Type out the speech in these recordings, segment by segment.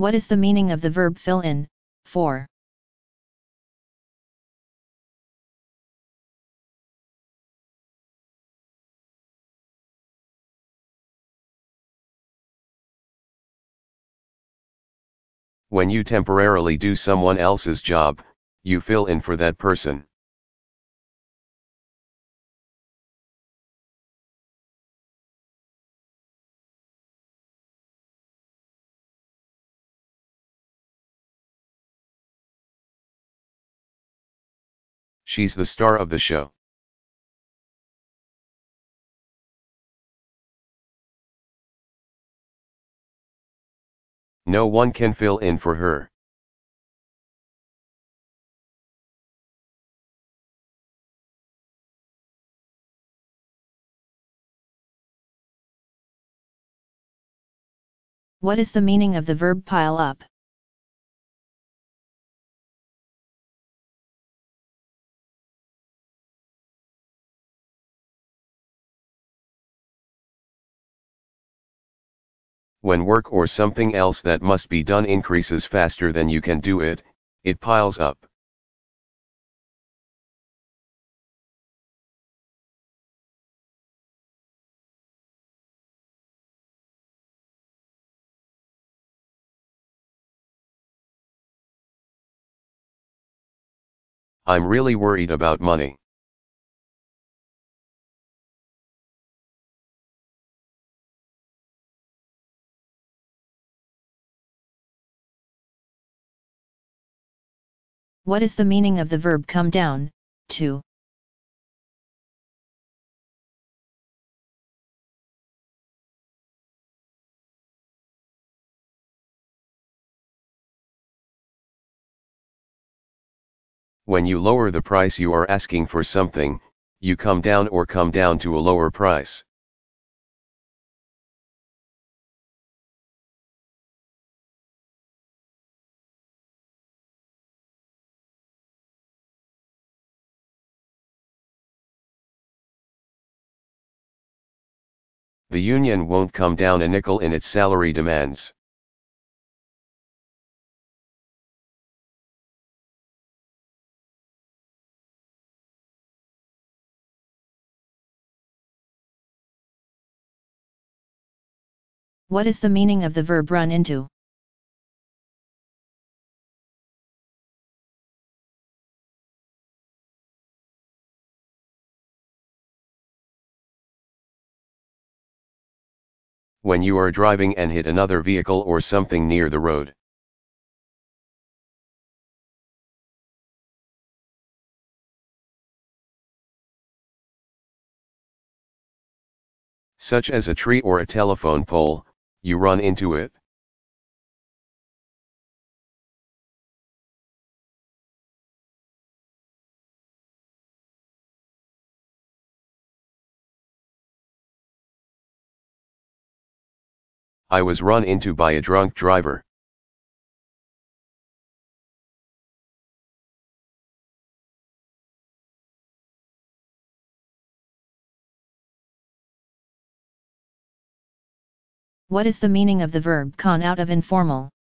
What is the meaning of the verb fill in, for? When you temporarily do someone else's job, you fill in for that person. She's the star of the show. No one can fill in for her. What is the meaning of the verb pile up? When work or something else that must be done increases faster than you can do it, it piles up. I'm really worried about money. What is the meaning of the verb come down, to? When you lower the price you are asking for something, you come down or come down to a lower price. The union won't come down a nickel in its salary demands. What is the meaning of the verb run into? When you are driving and hit another vehicle or something near the road. Such as a tree or a telephone pole, you run into it. I was run into by a drunk driver. What is the meaning of the verb con out of informal?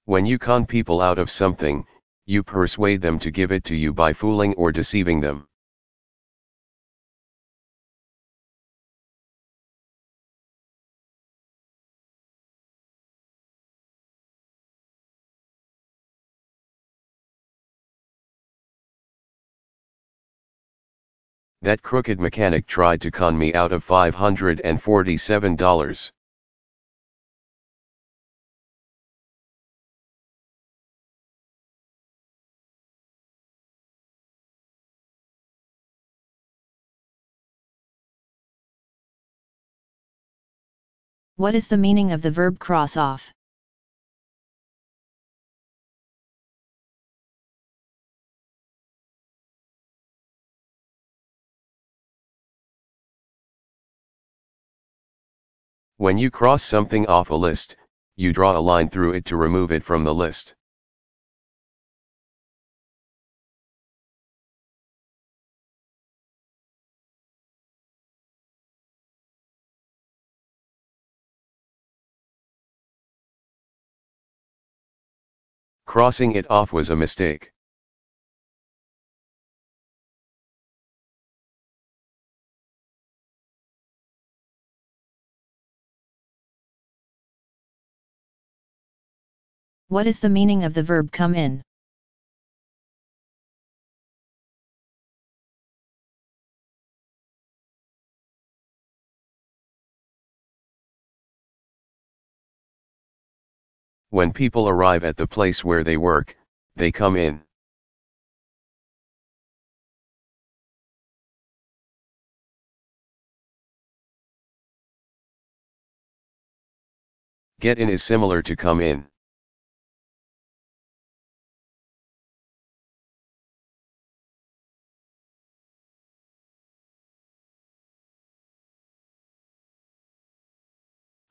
When you con people out of something, you persuade them to give it to you by fooling or deceiving them. That crooked mechanic tried to con me out of $547. What is the meaning of the verb cross off? When you cross something off a list, you draw a line through it to remove it from the list. Crossing it off was a mistake. What is the meaning of the verb come in? When people arrive at the place where they work, they come in. Get in is similar to come in.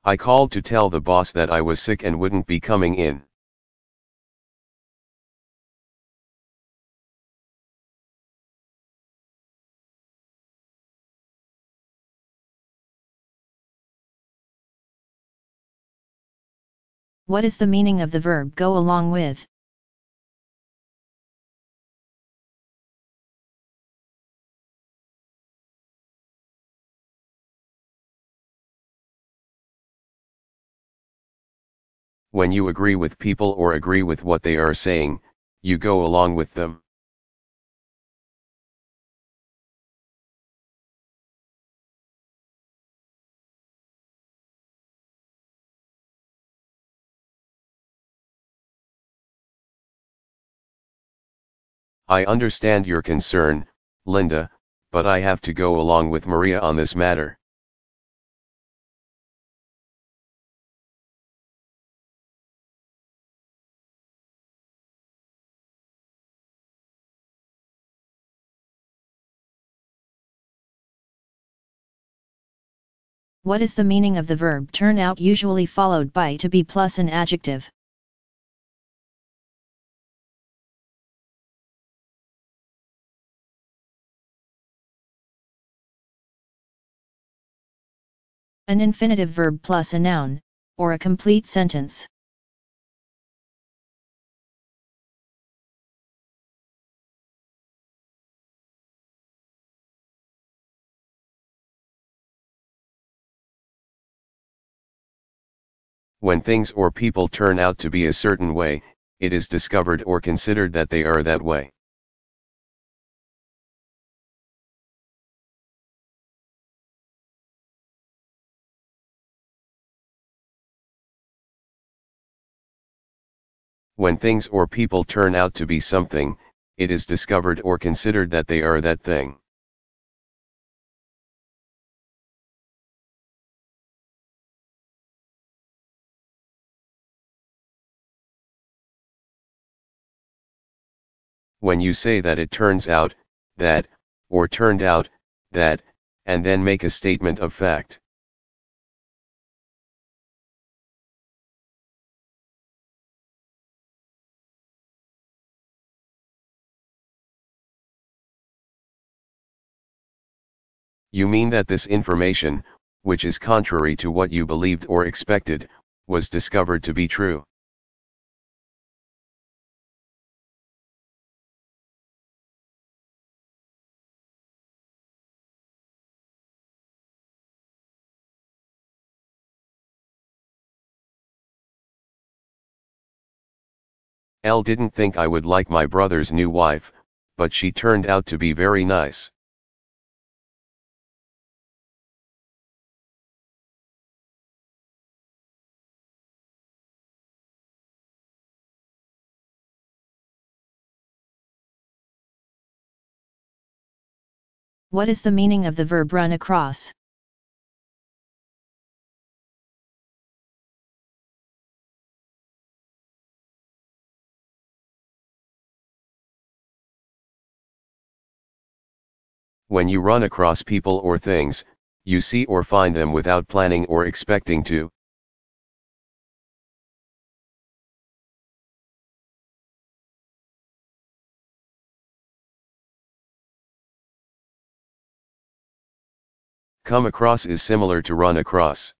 I called to tell the boss that I was sick and wouldn't be coming in. What is the meaning of the verb go along with? When you agree with people or agree with what they are saying, you go along with them. I understand your concern, Linda, but I have to go along with Maria on this matter. What is the meaning of the verb turn out usually followed by to be plus an adjective? An infinitive verb plus a noun, or a complete sentence. When things or people turn out to be a certain way, it is discovered or considered that they are that way. When things or people turn out to be something, it is discovered or considered that they are that thing. When you say that it turns out, that, or turned out, that, and then make a statement of fact. You mean that this information, which is contrary to what you believed or expected, was discovered to be true. Elle didn't think I would like my brother's new wife, but she turned out to be very nice. What is the meaning of the verb run across? When you run across people or things, you see or find them without planning or expecting to. Come across is similar to run across.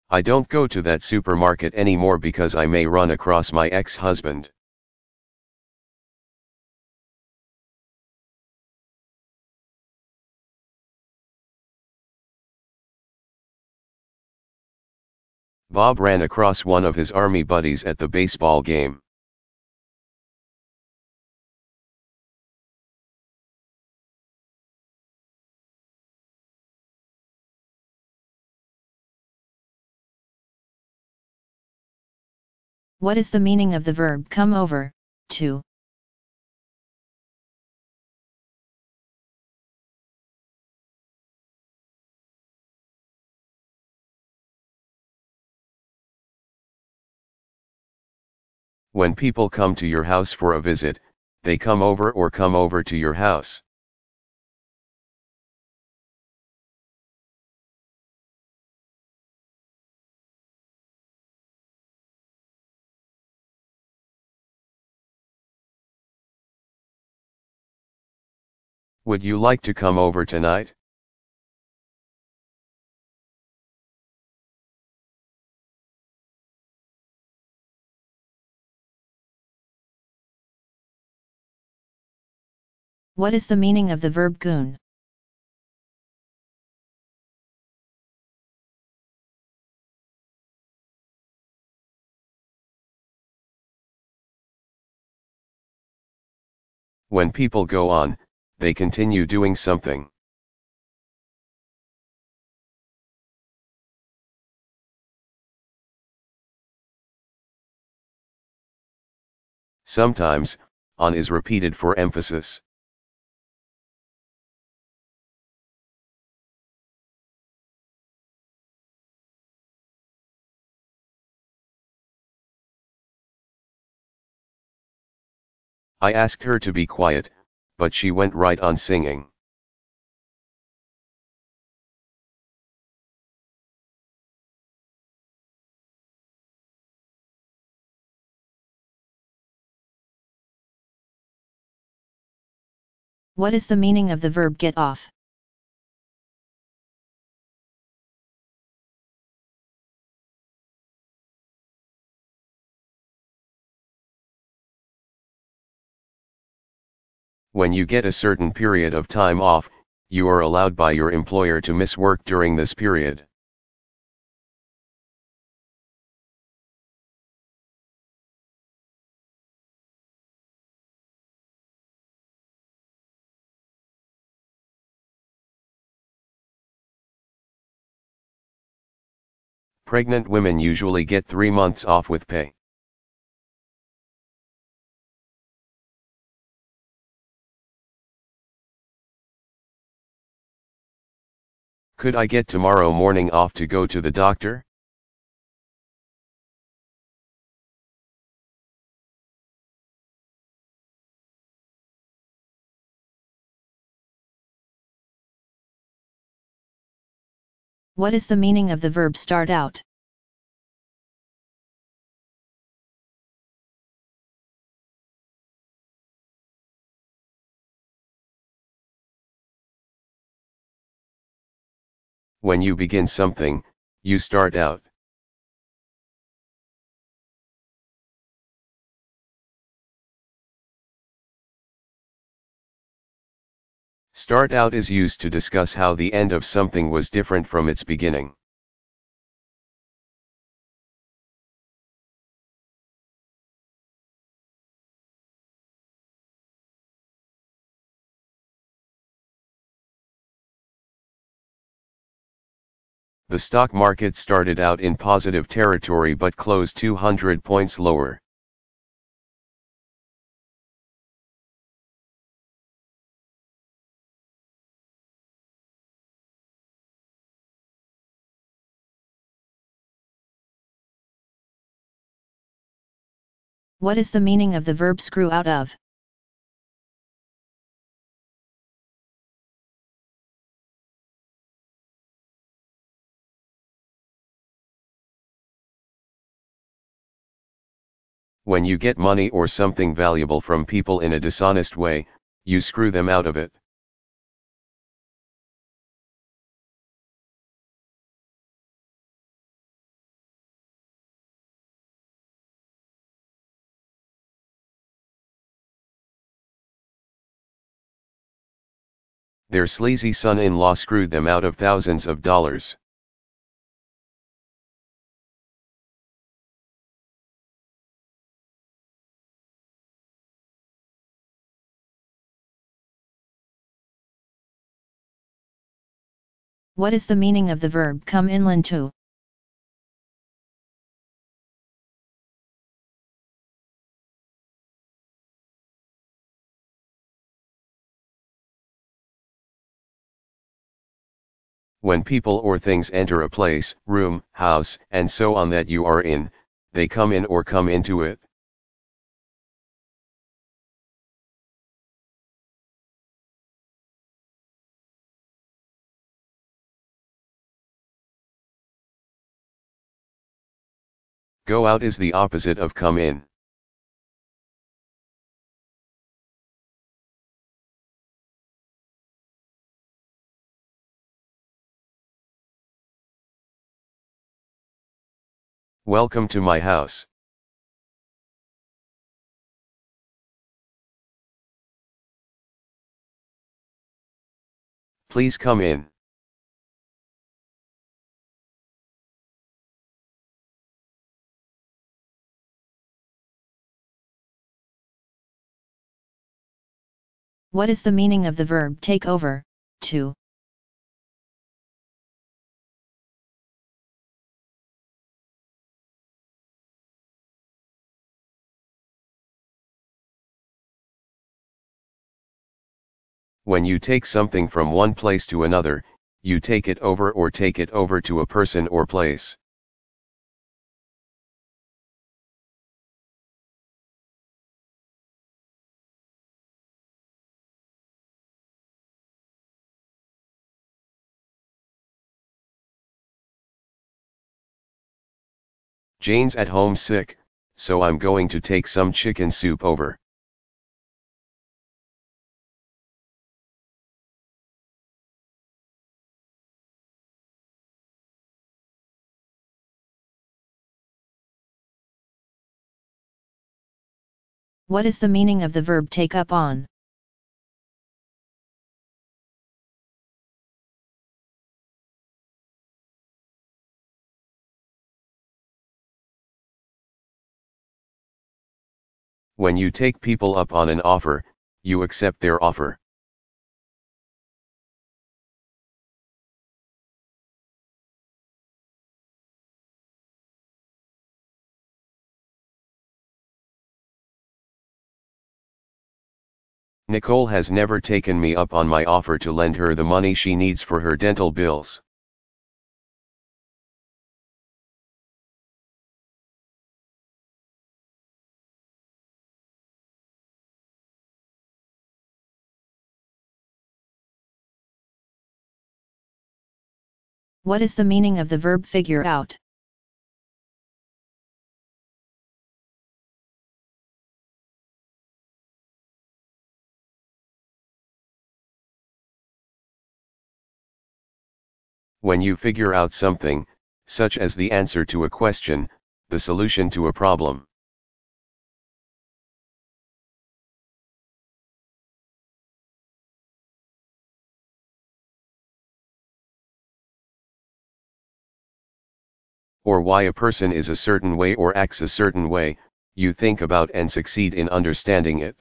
I don't go to that supermarket anymore because I may run across my ex-husband. Bob ran across one of his army buddies at the baseball game. What is the meaning of the verb come over, to? When people come to your house for a visit, they come over or come over to your house. Would you like to come over tonight? What is the meaning of the verb goon? When people go on, they continue doing something. Sometimes, on is repeated for emphasis. I asked her to be quiet, but she went right on singing. What is the meaning of the verb get off? When you get a certain period of time off, you are allowed by your employer to miss work during this period. Pregnant women usually get 3 months off with pay. Could I get tomorrow morning off to go to the doctor? What is the meaning of the verb start out? When you begin something, you start out. Start out is used to discuss how the end of something was different from its beginning. The stock market started out in positive territory but closed 200 points lower. What is the meaning of the verb screw out of? When you get money or something valuable from people in a dishonest way, you screw them out of it. Their sleazy son-in-law screwed them out of thousands of dollars. What is the meaning of the verb come inland to? When people or things enter a place, room, house, and so on that you are in, they come in or come into it. Go out is the opposite of come in. Welcome to my house. Please come in. What is the meaning of the verb take over, to? When you take something from one place to another, you take it over or take it over to a person or place. Jane's at home sick, so I'm going to take some chicken soup over. What is the meaning of the verb take up on? When you take people up on an offer, you accept their offer. Nicole has never taken me up on my offer to lend her the money she needs for her dental bills. What is the meaning of the verb figure out? When you figure out something, such as the answer to a question, the solution to a problem. Or why a person is a certain way or acts a certain way, you think about and succeed in understanding it.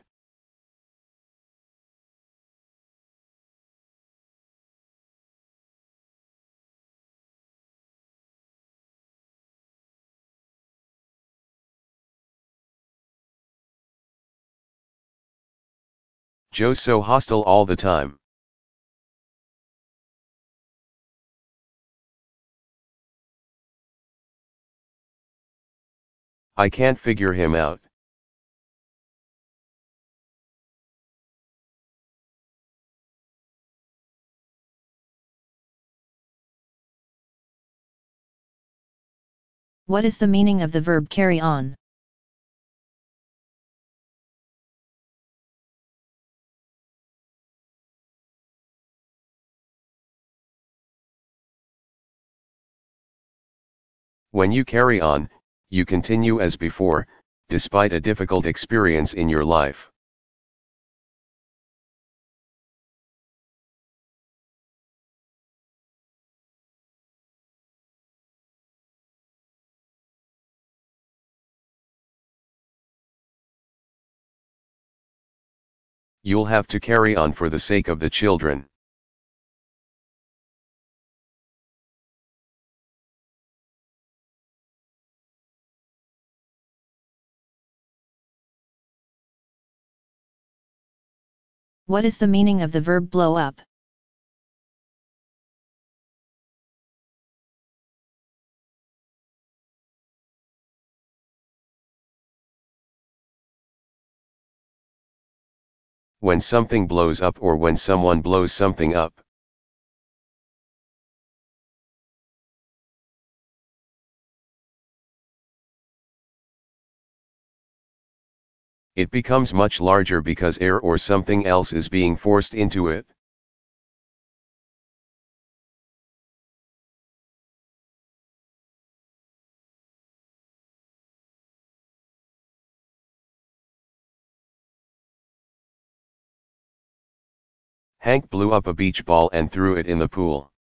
Joe's so hostile all the time. I can't figure him out. What is the meaning of the verb carry on? When you carry on, you continue as before, despite a difficult experience in your life. You'll have to carry on for the sake of the children. What is the meaning of the verb blow up? When something blows up or when someone blows something up. It becomes much larger because air or something else is being forced into it. Hank blew up a beach ball and threw it in the pool.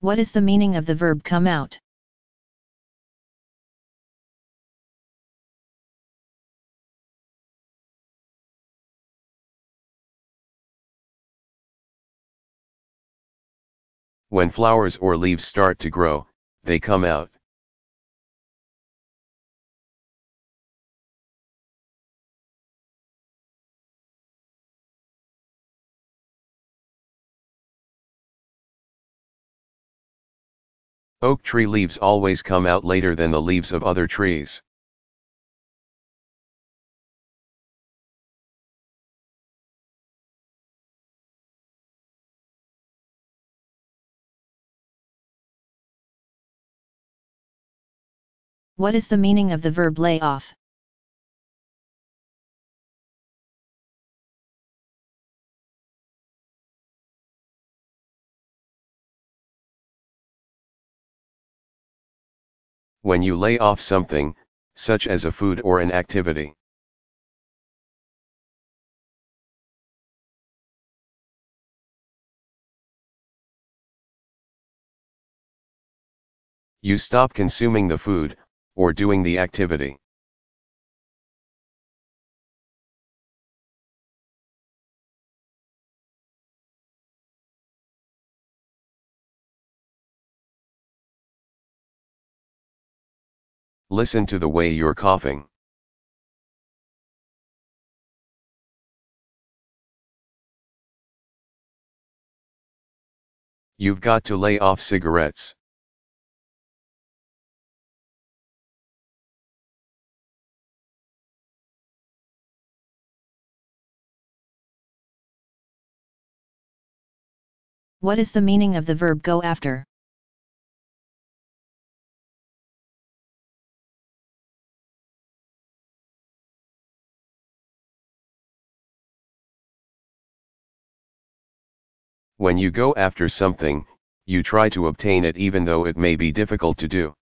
What is the meaning of the verb come out? When flowers or leaves start to grow, they come out. Oak tree leaves always come out later than the leaves of other trees. What is the meaning of the verb lay off? When you lay off something, such as a food or an activity. You stop consuming the food, or doing the activity. Listen to the way you're coughing. You've got to lay off cigarettes. What is the meaning of the verb go after? When you go after something, you try to obtain it even though it may be difficult to do.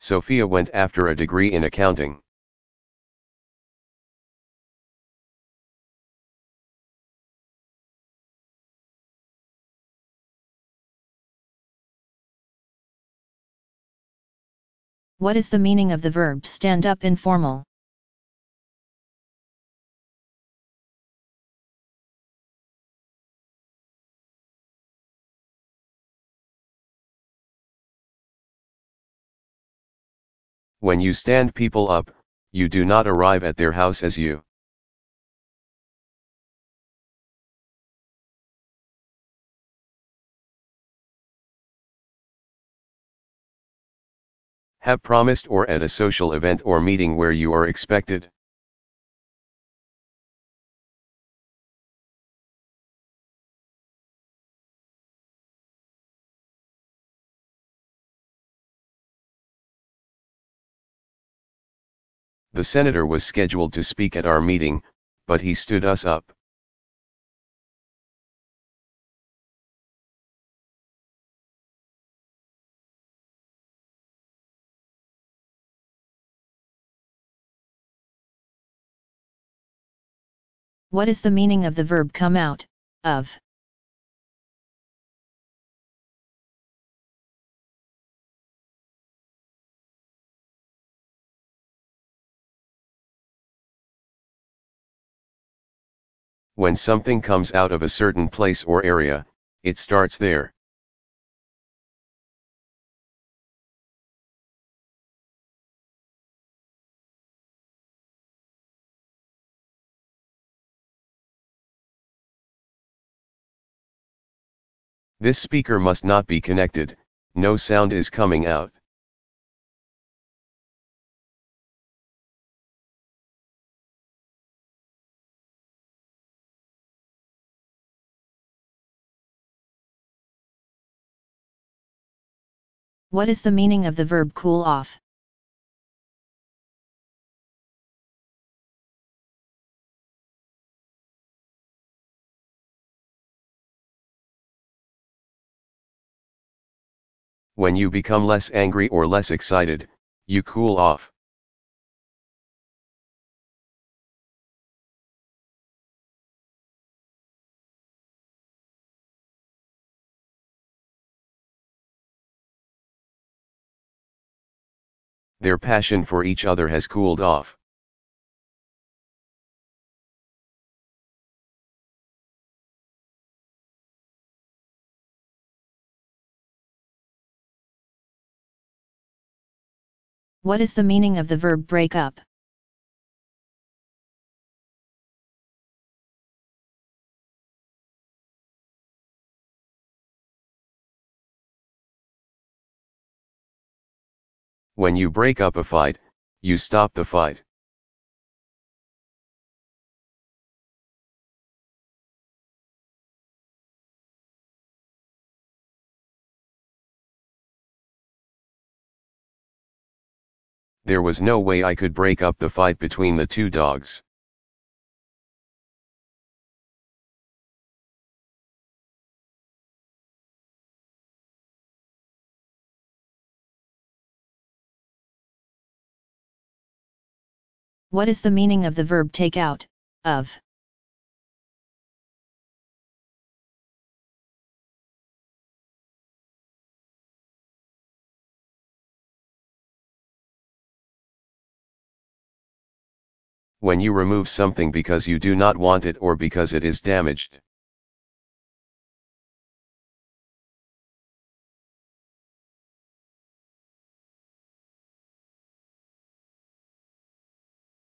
Sophia went after a degree in accounting. What is the meaning of the verb stand up informal? When you stand people up, you do not arrive at their house as you. Have promised or at a social event or meeting where you are expected. The senator was scheduled to speak at our meeting, but he stood us up. What is the meaning of the verb come out of? When something comes out of a certain place or area, it starts there. This speaker must not be connected, no sound is coming out. What is the meaning of the verb cool off? When you become less angry or less excited, you cool off. Their passion for each other has cooled off. What is the meaning of the verb break up? When you break up a fight, you stop the fight. There was no way I could break up the fight between the two dogs. What is the meaning of the verb take out of? When you remove something because you do not want it or because it is damaged.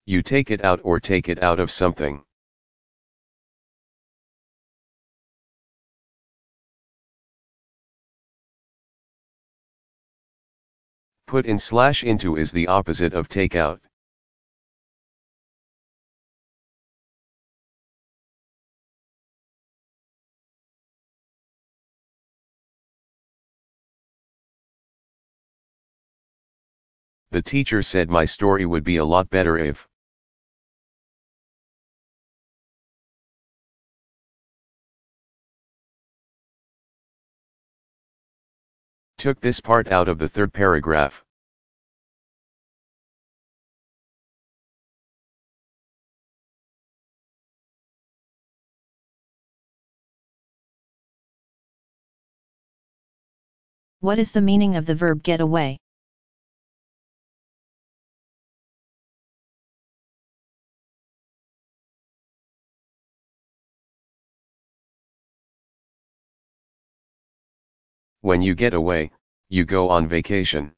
You take it out or take it out of something. Put in slash into is the opposite of take out. The teacher said my story would be a lot better if. Took this part out of the third paragraph. What is the meaning of the verb get away? When you get away, you go on vacation.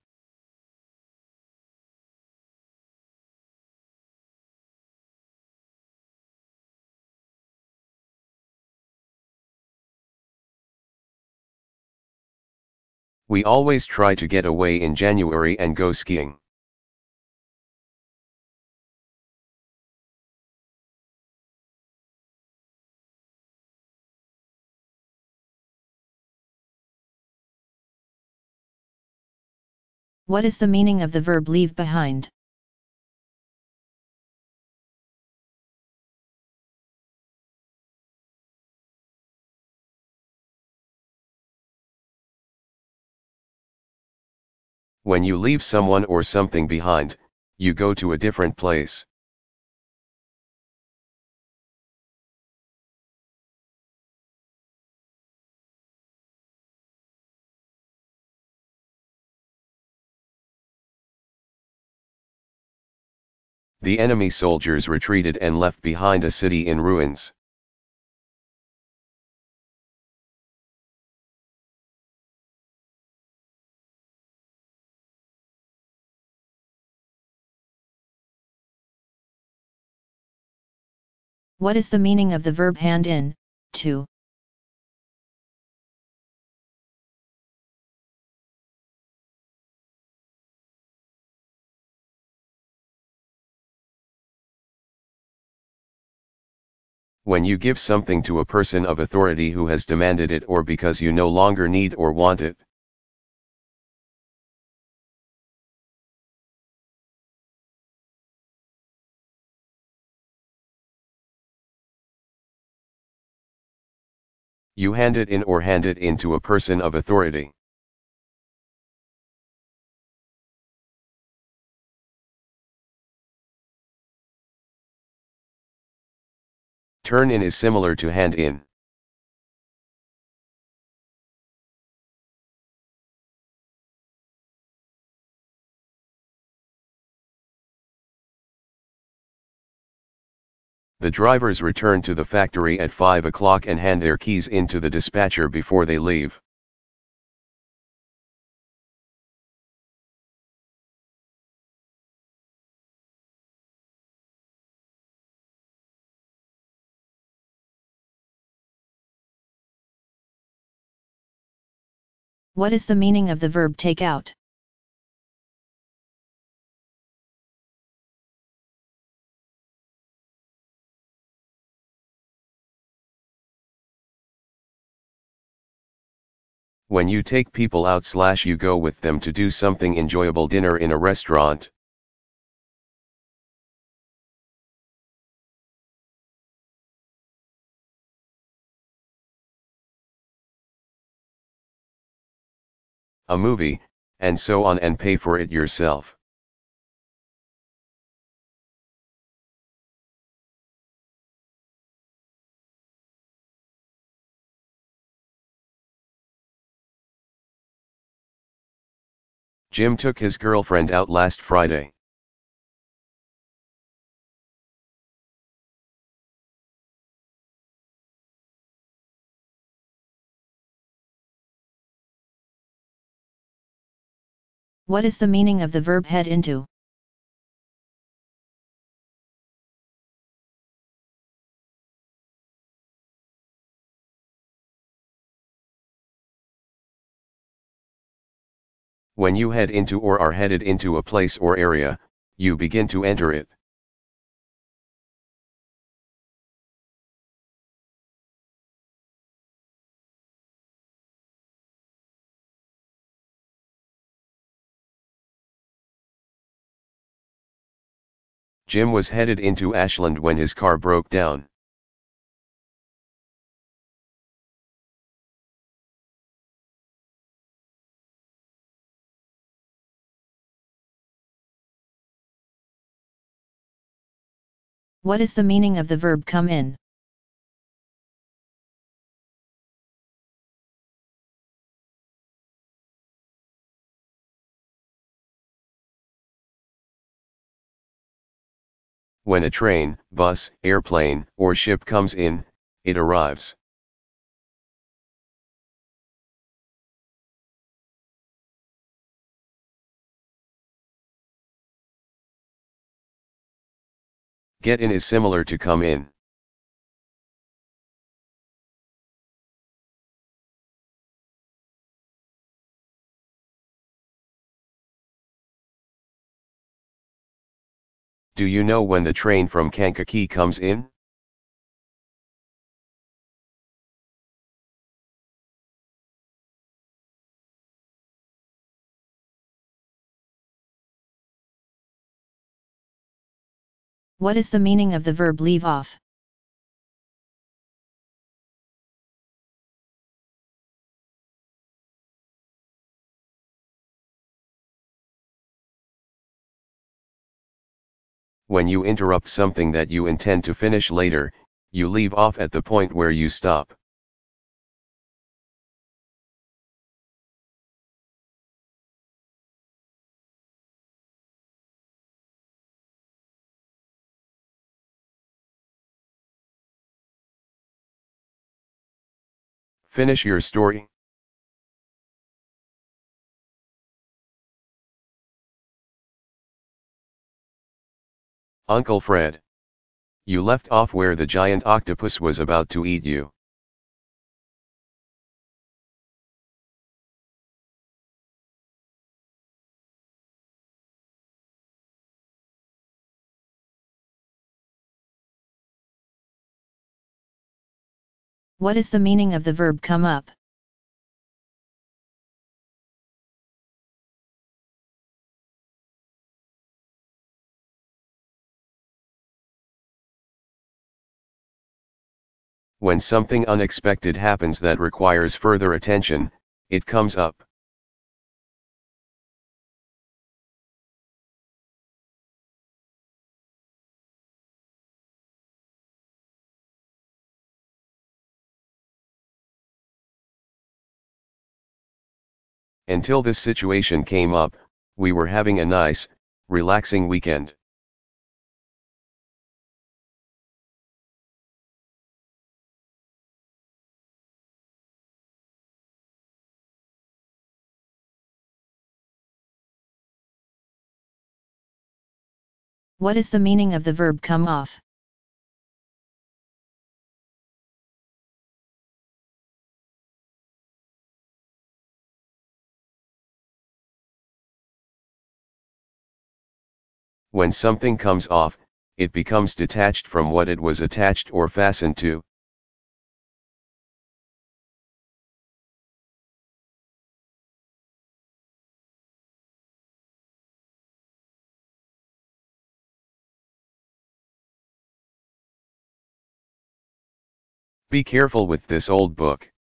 We always try to get away in January and go skiing. What is the meaning of the verb leave behind? When you leave someone or something behind, you go to a different place. The enemy soldiers retreated and left behind a city in ruins. What is the meaning of the verb hand in, to? When you give something to a person of authority who has demanded it or because you no longer need or want it. You hand it in or hand it in to a person of authority. Turn in is similar to hand in. The drivers return to the factory at 5 o'clock and hand their keys in to the dispatcher before they leave. What is the meaning of the verb take out? When you take people out / you go with them to do something enjoyable, dinner in a restaurant. A movie, and so on, and pay for it yourself. Jim took his girlfriend out last Friday. What is the meaning of the verb head into? When you head into or are headed into a place or area, you begin to enter it. Jim was headed into Ashland when his car broke down. What is the meaning of the verb come in? When a train, bus, airplane, or ship comes in, it arrives. Get in is similar to come in. Do you know when the train from Kankakee comes in? What is the meaning of the verb leave off? When you interrupt something that you intend to finish later, you leave off at the point where you stop. Finish your story. Uncle Fred. You left off where the giant octopus was about to eat you. What is the meaning of the verb come up? When something unexpected happens that requires further attention, it comes up. Until this situation came up, we were having a nice, relaxing weekend. What is the meaning of the verb come off? When something comes off, it becomes detached from what it was attached or fastened to. Be careful with this old book.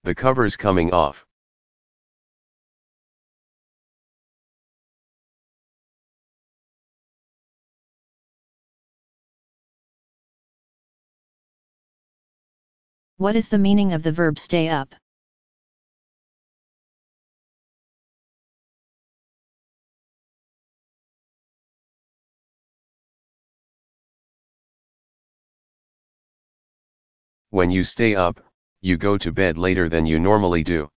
The cover's coming off. What is the meaning of the verb stay up? When you stay up, you go to bed later than you normally do.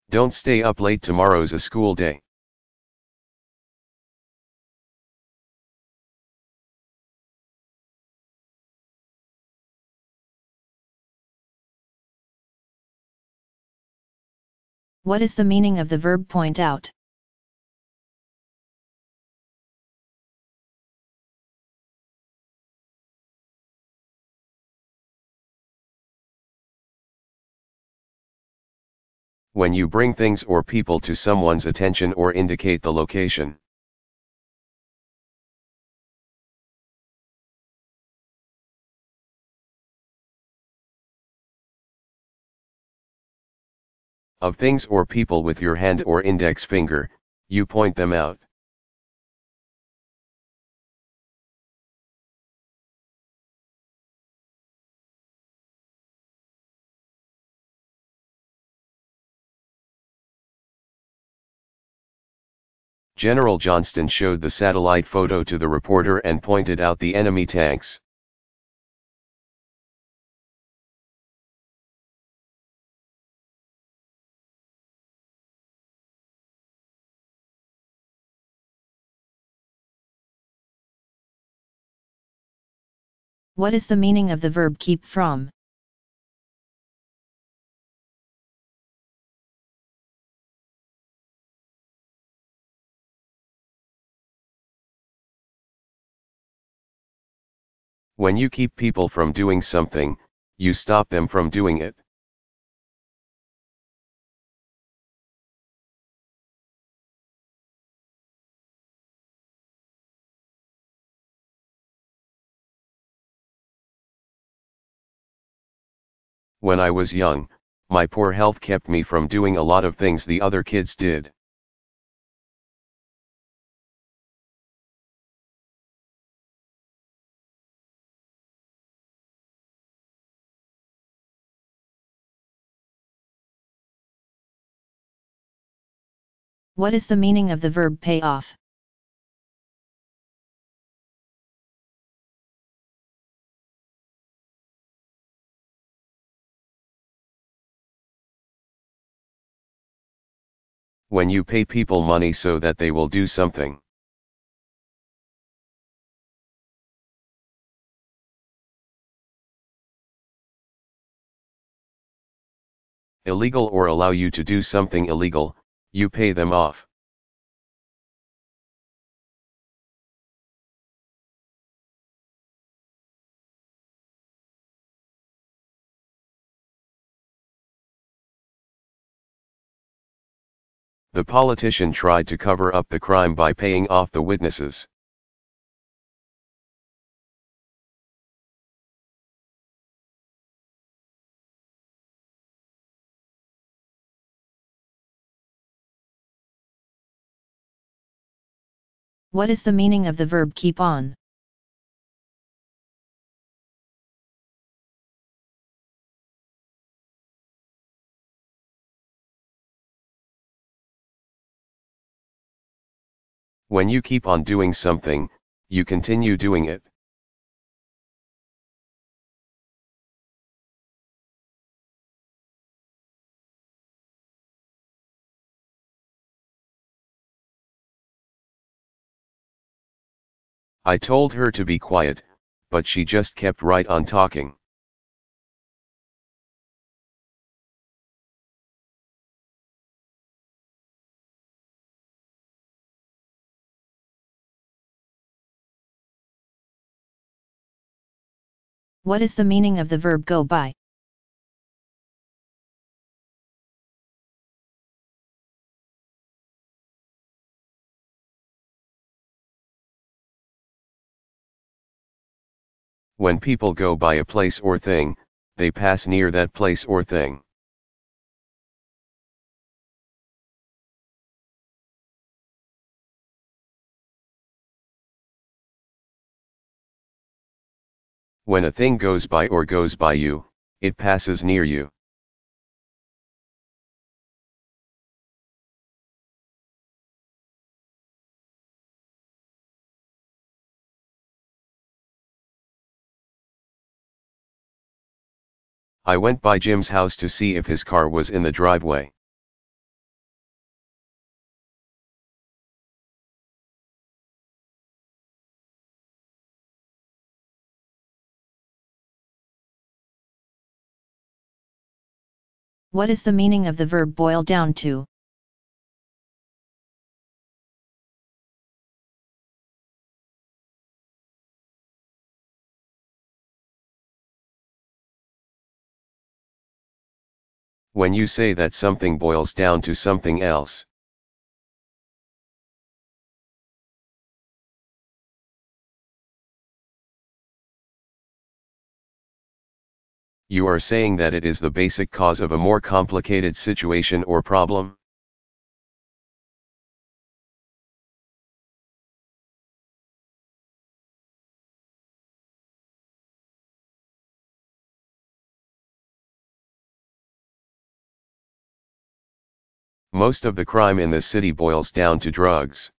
Don't stay up late, tomorrow's a school day. What is the meaning of the verb point out? When you bring things or people to someone's attention or indicate the location. Of things or people with your hand or index finger, you point them out. General Johnston showed the satellite photo to the reporter and pointed out the enemy tanks. What is the meaning of the verb keep from? When you keep people from doing something, you stop them from doing it. When I was young, my poor health kept me from doing a lot of things the other kids did. What is the meaning of the verb pay off? When you pay people money so that they will do something. Illegal or allow you to do something illegal, you pay them off. The politician tried to cover up the crime by paying off the witnesses. What is the meaning of the verb keep on? When you keep on doing something, you continue doing it. I told her to be quiet, but she just kept right on talking. What is the meaning of the verb go by? When people go by a place or thing, they pass near that place or thing. When a thing goes by or goes by you, it passes near you. I went by Jim's house to see if his car was in the driveway. What is the meaning of the verb boil down to? When you say that something boils down to something else. You are saying that it is the basic cause of a more complicated situation or problem? Most of the crime in the city boils down to drugs.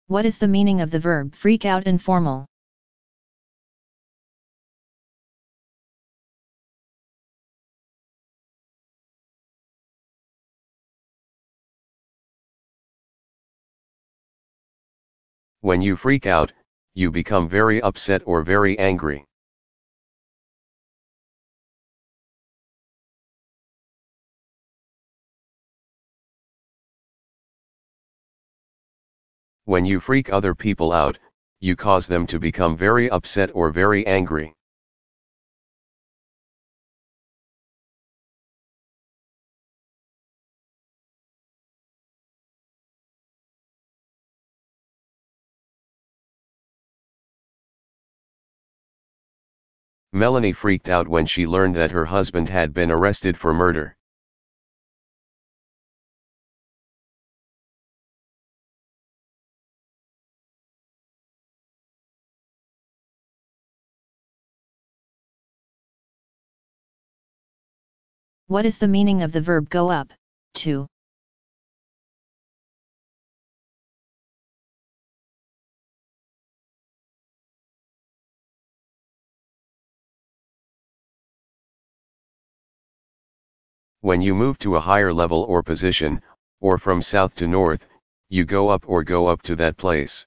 What is the meaning of the verb freak out informal? When you freak out, you become very upset or very angry. When you freak other people out, you cause them to become very upset or very angry. Melanie freaked out when she learned that her husband had been arrested for murder. What is the meaning of the verb go up, to? When you move to a higher level or position, or from south to north, you go up or go up to that place.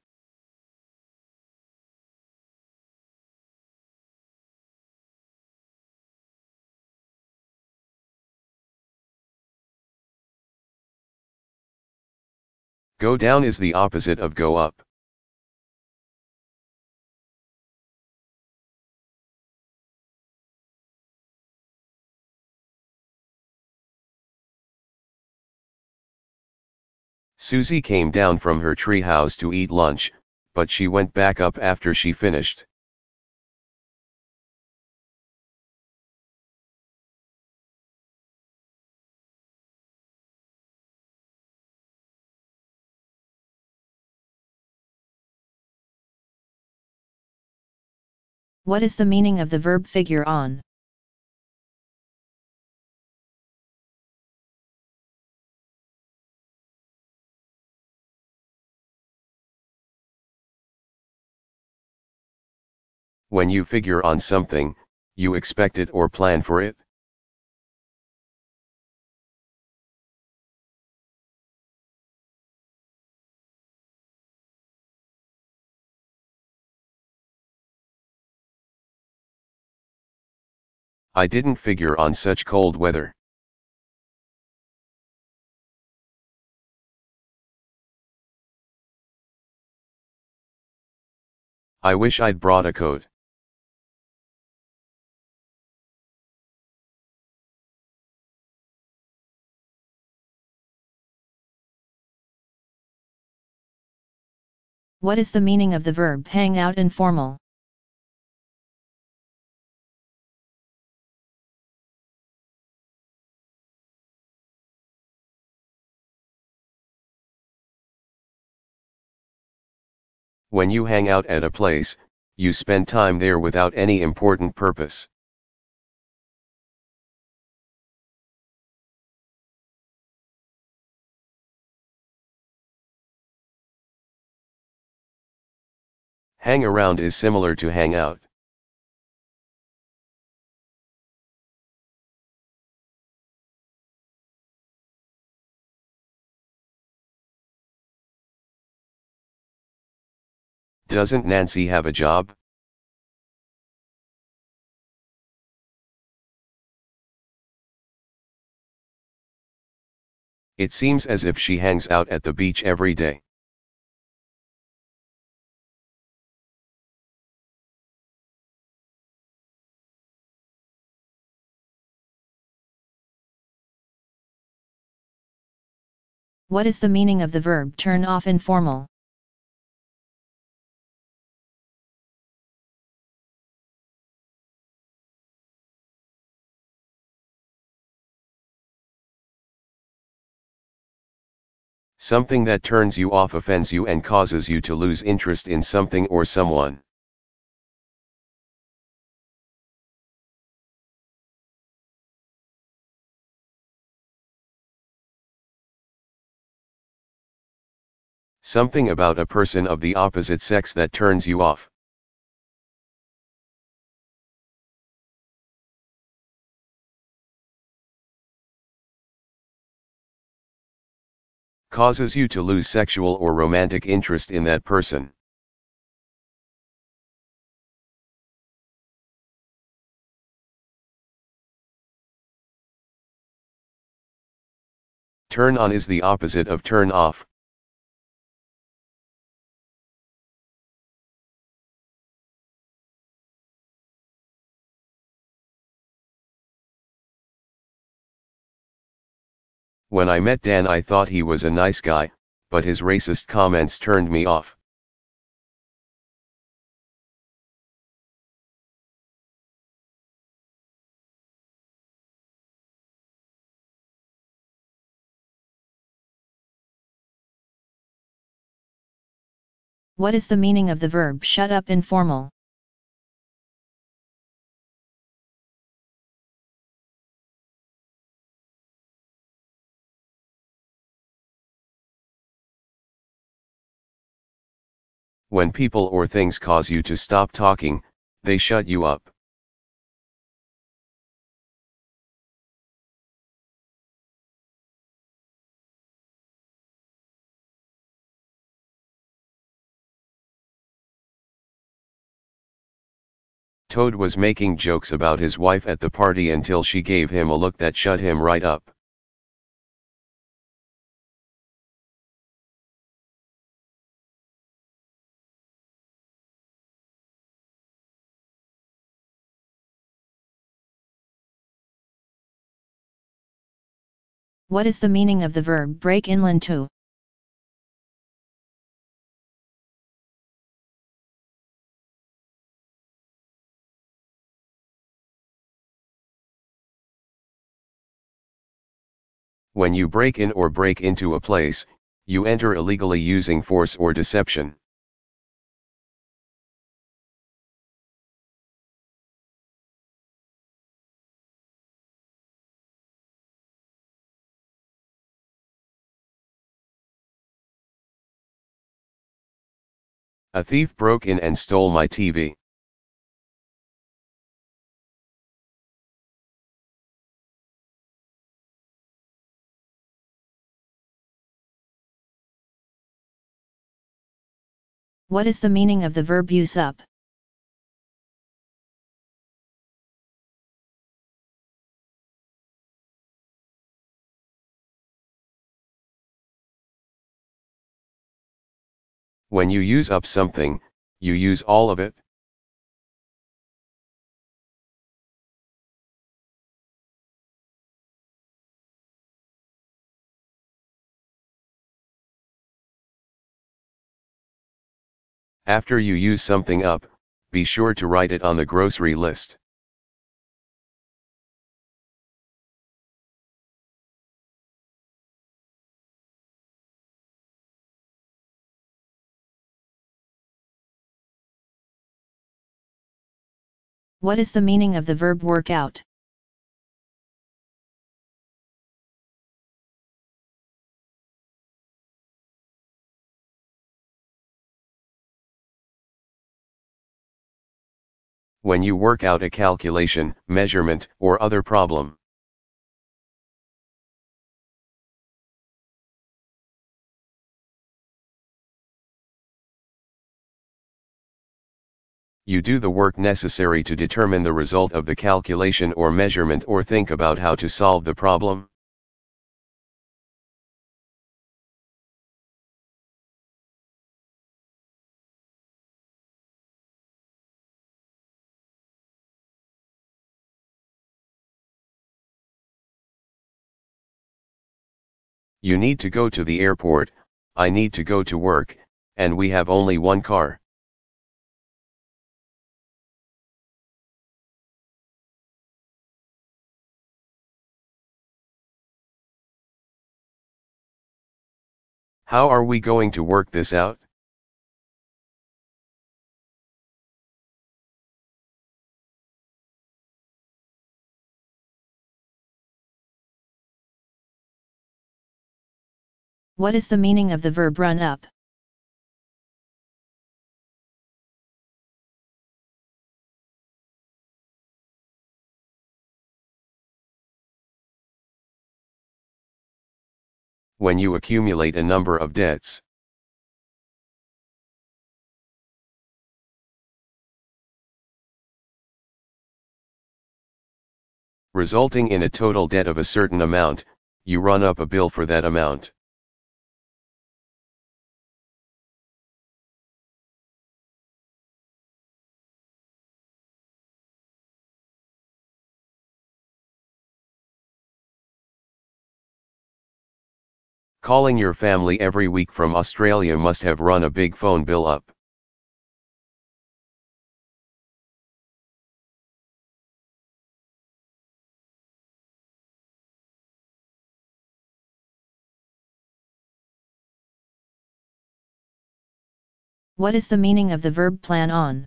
Go down is the opposite of go up. Susie came down from her treehouse to eat lunch, but she went back up after she finished. What is the meaning of the verb figure on? When you figure on something, you expect it or plan for it. I didn't figure on such cold weather. I wish I'd brought a coat. What is the meaning of the verb hang out informal? When you hang out at a place, you spend time there without any important purpose. Hang around is similar to hang out. Doesn't Nancy have a job? It seems as if she hangs out at the beach every day. What is the meaning of the verb turn off informal? Something that turns you off offends you and causes you to lose interest in something or someone. Something about a person of the opposite sex that turns you off. Causes you to lose sexual or romantic interest in that person. Turn on is the opposite of turn off. When I met Dan, I thought he was a nice guy, but his racist comments turned me off. What is the meaning of the verb shut up informal? When people or things cause you to stop talking, they shut you up. Toad was making jokes about his wife at the party until she gave him a look that shut him right up. What is the meaning of the verb break inland to? When you break in or break into a place, you enter illegally using force or deception. A thief broke in and stole my TV. What is the meaning of the verb use up? When you use up something, you use all of it. After you use something up, be sure to write it on the grocery list. What is the meaning of the verb work out? When you work out a calculation, measurement, or other problem. You do the work necessary to determine the result of the calculation or measurement or think about how to solve the problem. You need to go to the airport, I need to go to work, and we have only one car. How are we going to work this out? What is the meaning of the verb run up? When you accumulate a number of debts. Resulting in a total debt of a certain amount, you run up a bill for that amount. Calling your family every week from Australia must have run a big phone bill up. What is the meaning of the verb plan on?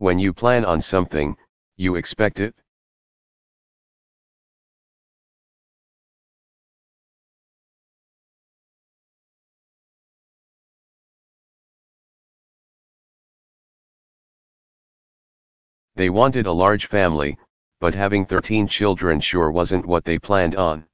When you plan on something, you expect it. They wanted a large family, but having 13 children sure wasn't what they planned on.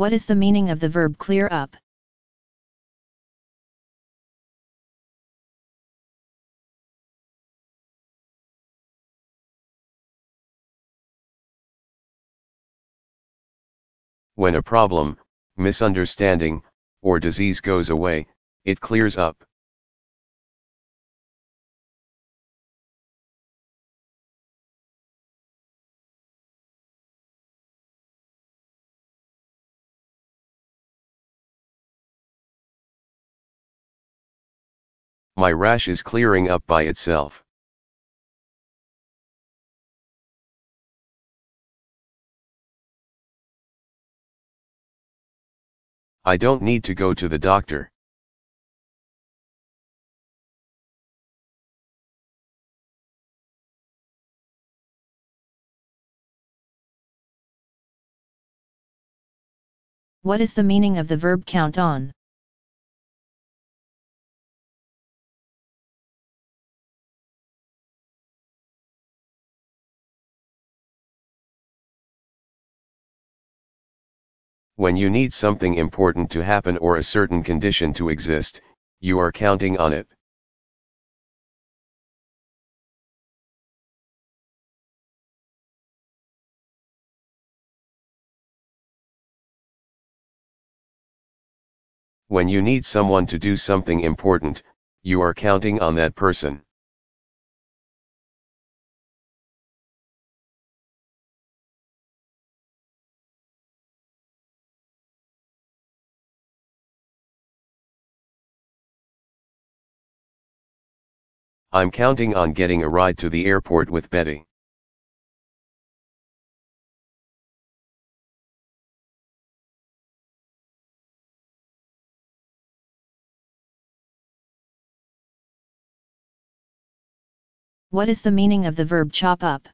What is the meaning of the verb clear up? When a problem, misunderstanding, or disease goes away, it clears up. My rash is clearing up by itself. I don't need to go to the doctor. What is the meaning of the verb count on? When you need something important to happen or a certain condition to exist, you are counting on it. When you need someone to do something important, you are counting on that person. I'm counting on getting a ride to the airport with Betty. What is the meaning of the verb chop up?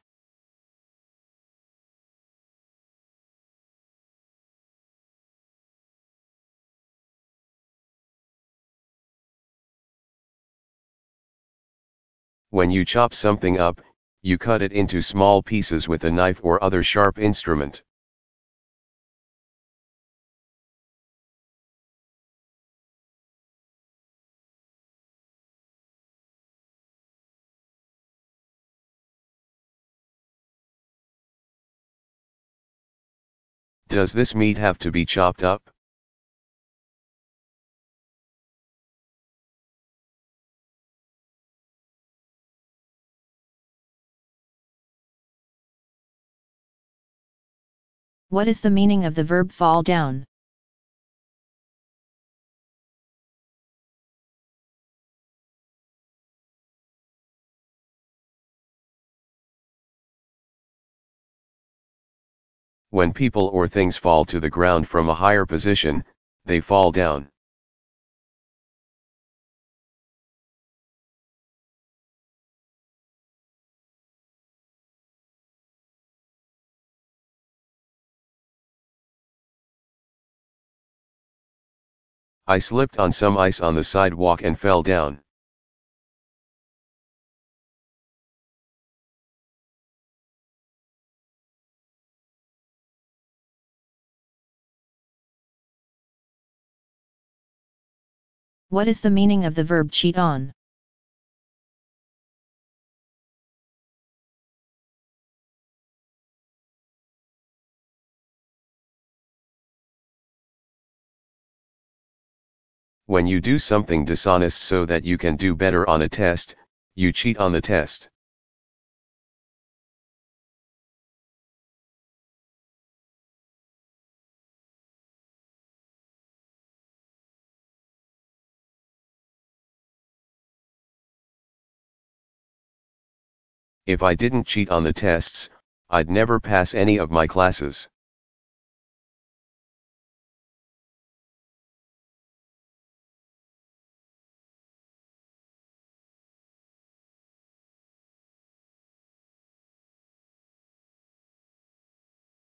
When you chop something up, you cut it into small pieces with a knife or other sharp instrument. Does this meat have to be chopped up? What is the meaning of the verb fall down? When people or things fall to the ground from a higher position, they fall down. I slipped on some ice on the sidewalk and fell down. What is the meaning of the verb cheat on? When you do something dishonest so that you can do better on a test, you cheat on the test. If I didn't cheat on the tests, I'd never pass any of my classes.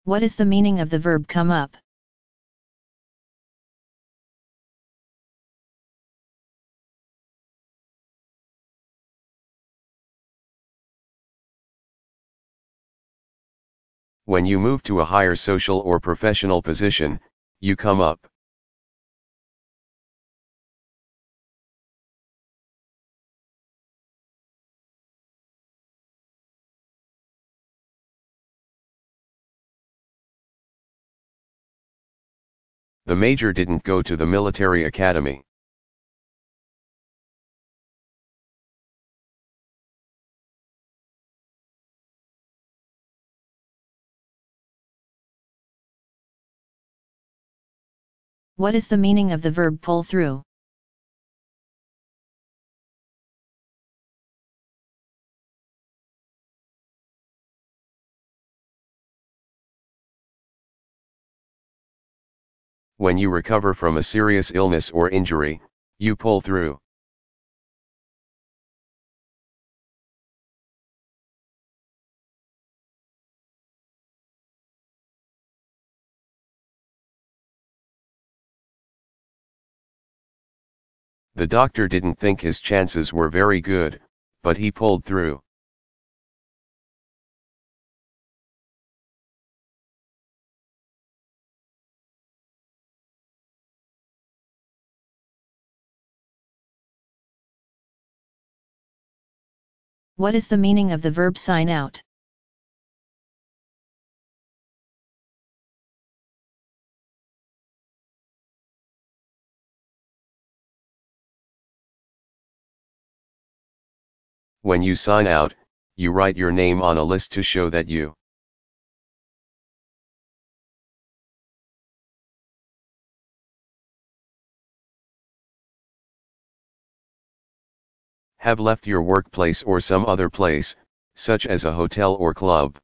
What is the meaning of the verb come up? When you move to a higher social or professional position, you come up. The major didn't go to the military academy. What is the meaning of the verb pull through? When you recover from a serious illness or injury, you pull through. The doctor didn't think his chances were very good, but he pulled through. What is the meaning of the verb sign out? When you sign out, you write your name on a list to show that you have left your workplace or some other place, such as a hotel or club.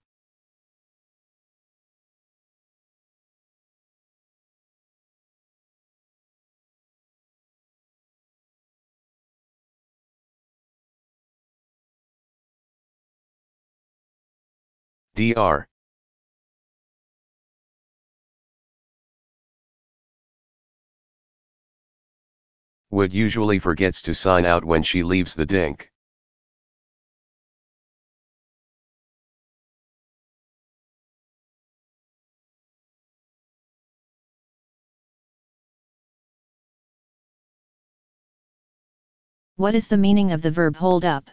Dr. Wood usually forgets to sign out when she leaves the dink. What is the meaning of the verb hold up?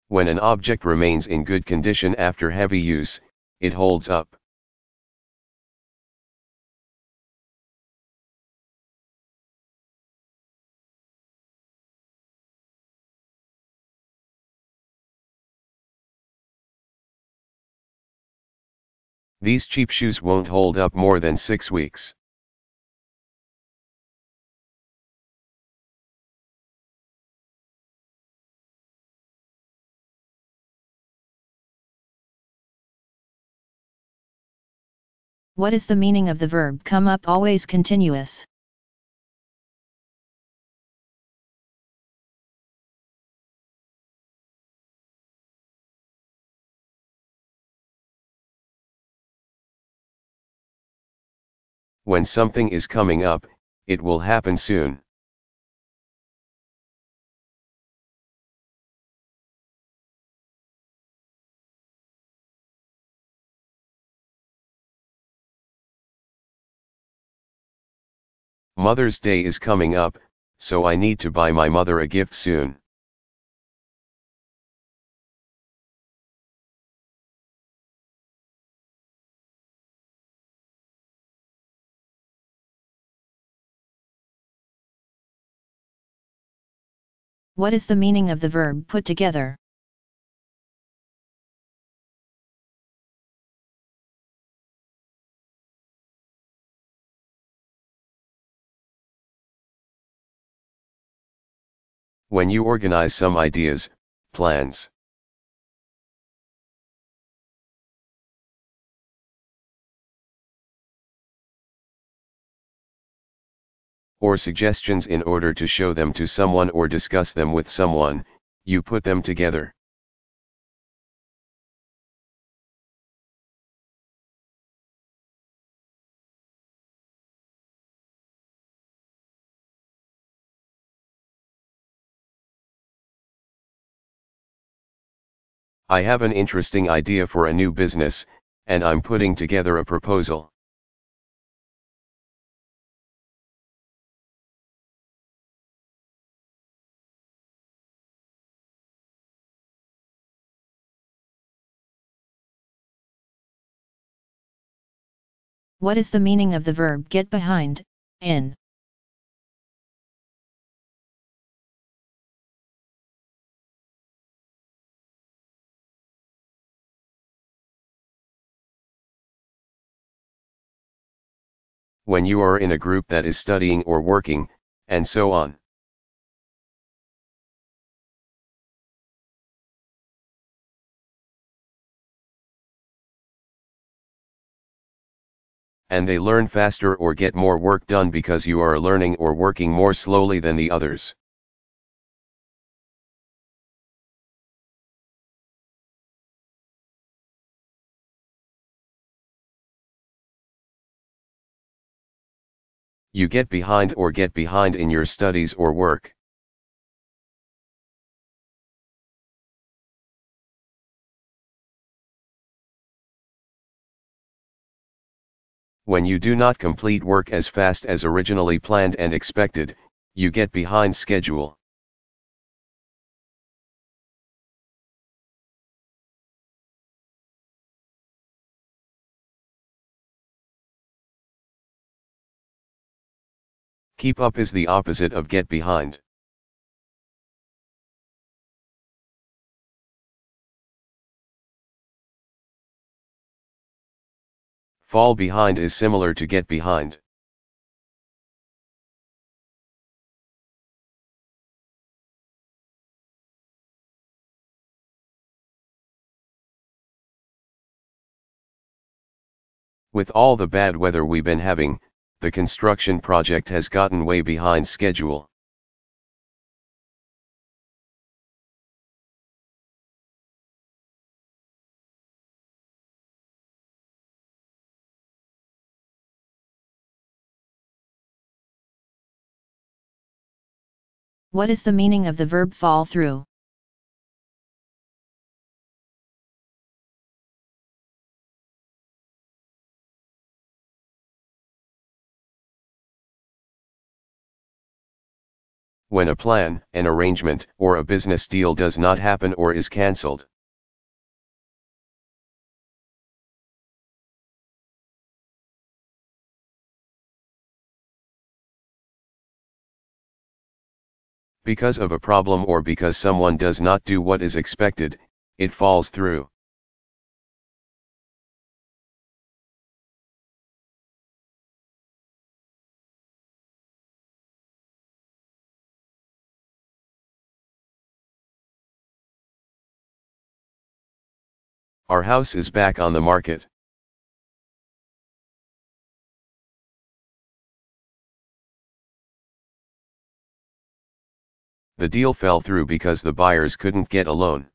When an object remains in good condition after heavy use, it holds up. These cheap shoes won't hold up more than 6 weeks. What is the meaning of the verb come up always continuous? When something is coming up, it will happen soon. Mother's Day is coming up, so I need to buy my mother a gift soon. What is the meaning of the verb put together? When you organize some ideas, plans, or suggestions in order to show them to someone or discuss them with someone, you put them together. I have an interesting idea for a new business, and I'm putting together a proposal. What is the meaning of the verb get behind, in? When you are in a group that is studying or working, and so on. And they learn faster or get more work done because you are learning or working more slowly than the others. You get behind or get behind in your studies or work. When you do not complete work as fast as originally planned and expected, you get behind schedule. Keep up is the opposite of get behind. Fall behind is similar to get behind. With all the bad weather we've been having, the construction project has gotten way behind schedule. What is the meaning of the verb fall through? When a plan, an arrangement, or a business deal does not happen or is cancelled. Because of a problem or because someone does not do what is expected, it falls through. Our house is back on the market. The deal fell through because the buyers couldn't get a loan.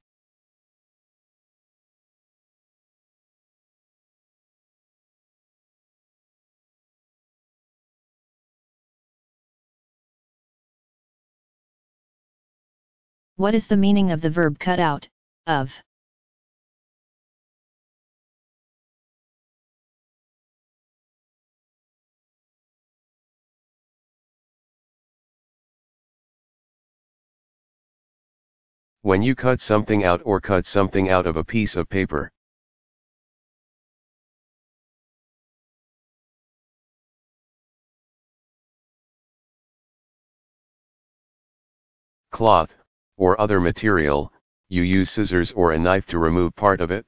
What is the meaning of the verb cut out, of? When you cut something out or cut something out of a piece of paper. Cloth, or other material, you use scissors or a knife to remove part of it.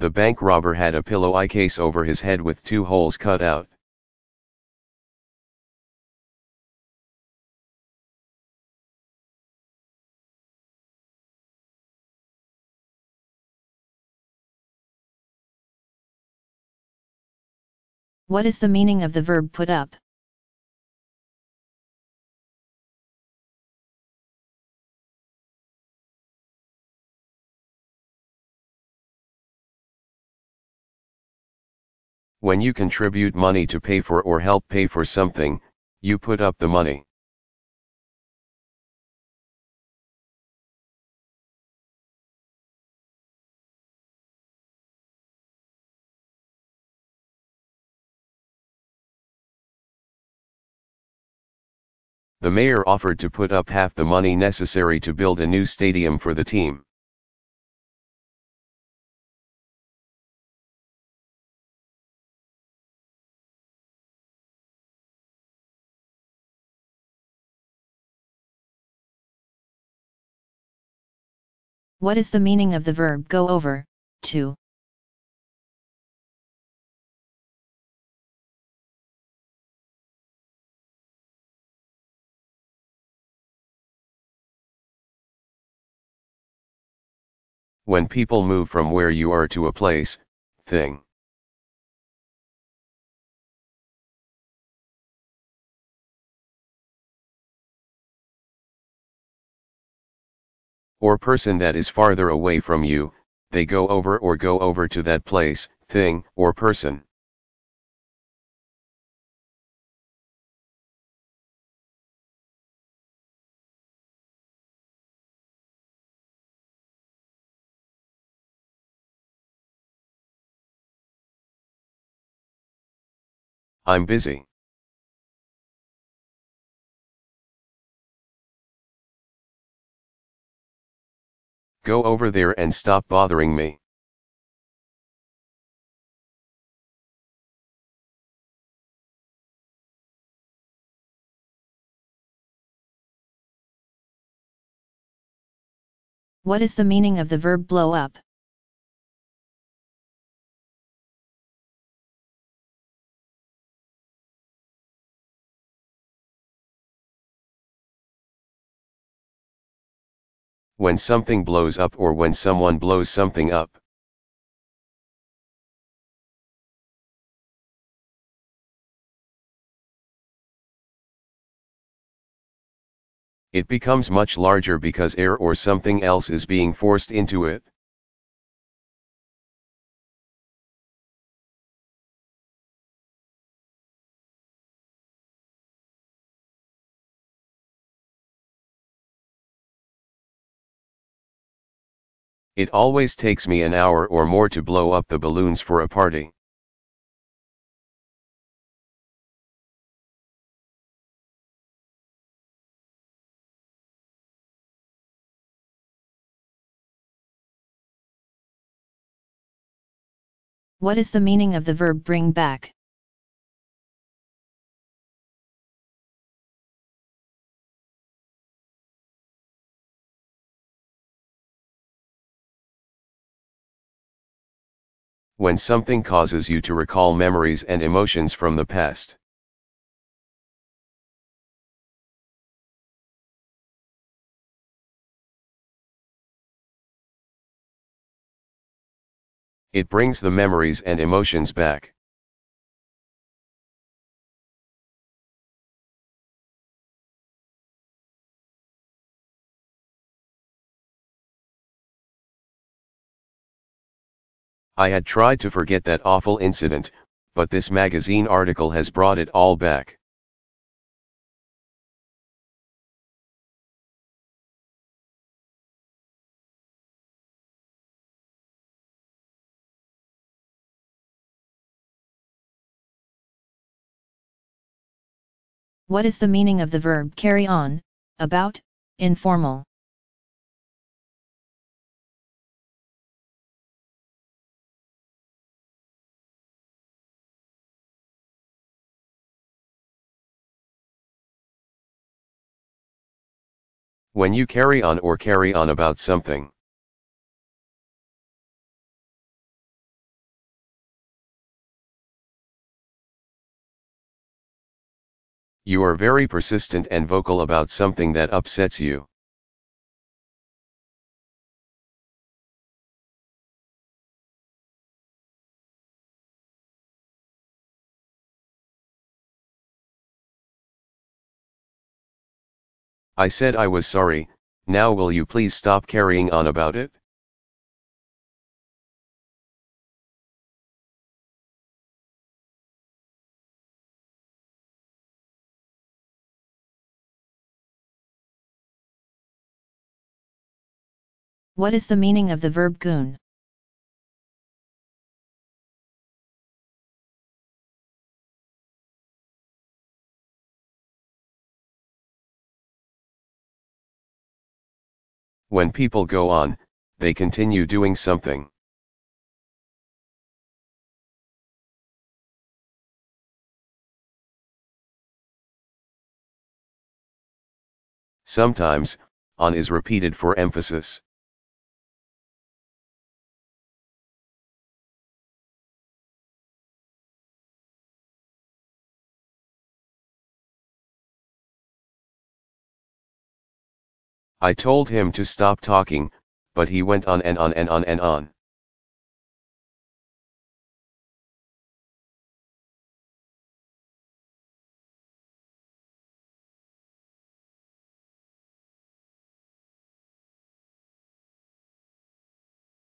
The bank robber had a pillow case over his head with 2 holes cut out. What is the meaning of the verb put up? When you contribute money to pay for or help pay for something, you put up the money. The mayor offered to put up half the money necessary to build a new stadium for the team. What is the meaning of the verb go over, to? When people move from where you are to a place, thing. Or person that is farther away from you, they go over to that place, thing, or person. I'm busy. Go over there and stop bothering me. What is the meaning of the verb blow up? When something blows up or when someone blows something up. It becomes much larger because air or something else is being forced into it. It always takes me an hour or more to blow up the balloons for a party. What is the meaning of the verb bring back? When something causes you to recall memories and emotions from the past. It brings the memories and emotions back. I had tried to forget that awful incident, but this magazine article has brought it all back. What is the meaning of the verb carry on, about, informal? When you carry on or carry on about something. You are very persistent and vocal about something that upsets you. I said I was sorry, now will you please stop carrying on about it? What is the meaning of the verb goon? When people go on, they continue doing something. Sometimes, on is repeated for emphasis. I told him to stop talking, but he went on and on and on and on.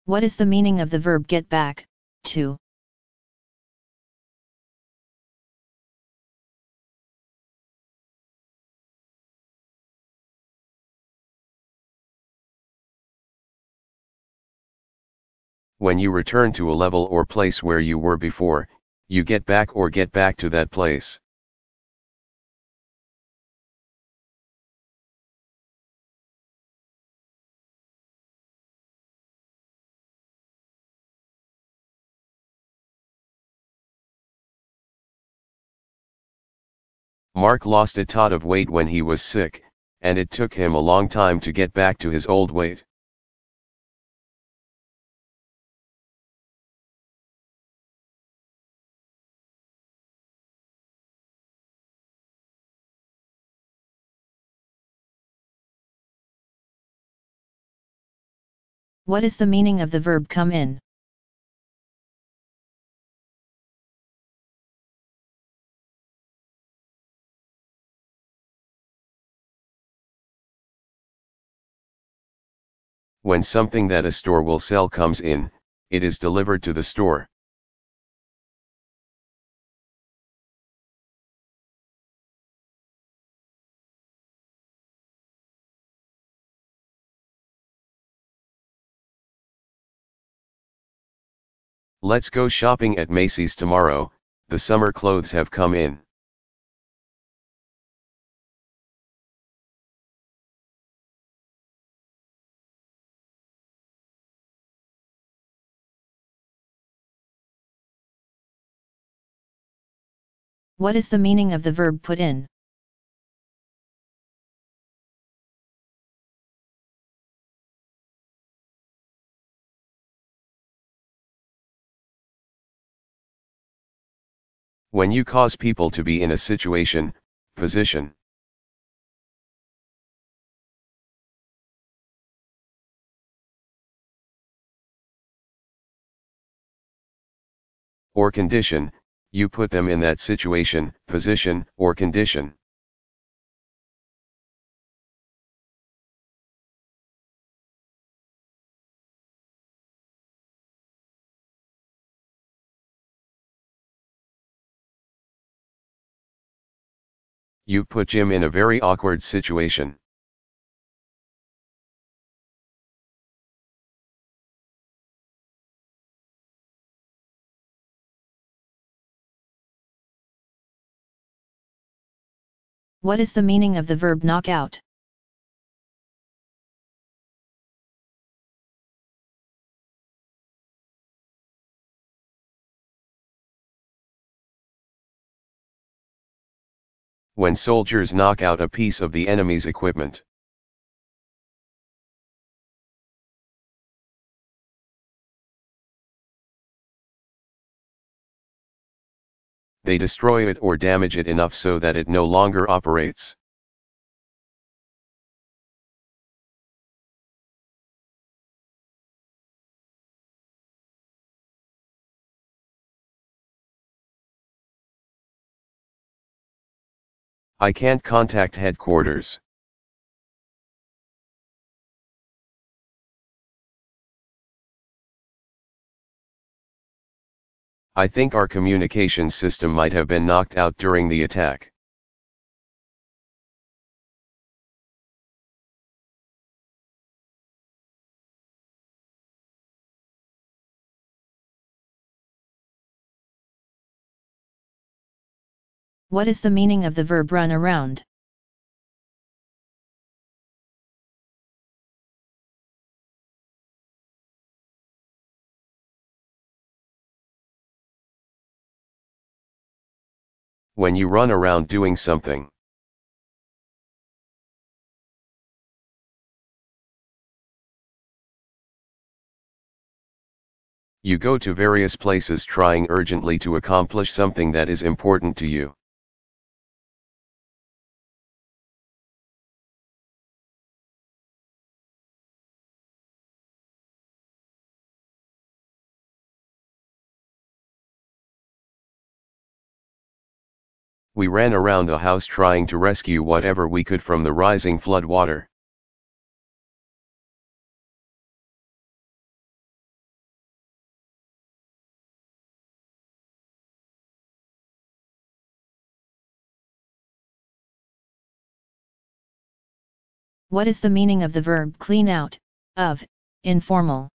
What is the meaning of the verb get back to? When you return to a level or place where you were before, you get back or get back to that place. Mark lost a tot of weight when he was sick, and it took him a long time to get back to his old weight. What is the meaning of the verb come in? When something that a store will sell comes in, it is delivered to the store. Let's go shopping at Macy's tomorrow, the summer clothes have come in. What is the meaning of the verb put in? When you cause people to be in a situation, position. Or condition, you put them in that situation, position, or condition. You put Jim in a very awkward situation. What is the meaning of the verb knock out? When soldiers knock out a piece of the enemy's equipment. they destroy it or damage it enough so that it no longer operates. I can't contact headquarters. I think our communications system might have been knocked out during the attack. What is the meaning of the verb run around? When you run around doing something. You go to various places trying urgently to accomplish something that is important to you. We ran around the house trying to rescue whatever we could from the rising flood water. What is the meaning of the verb clean out, of, informal?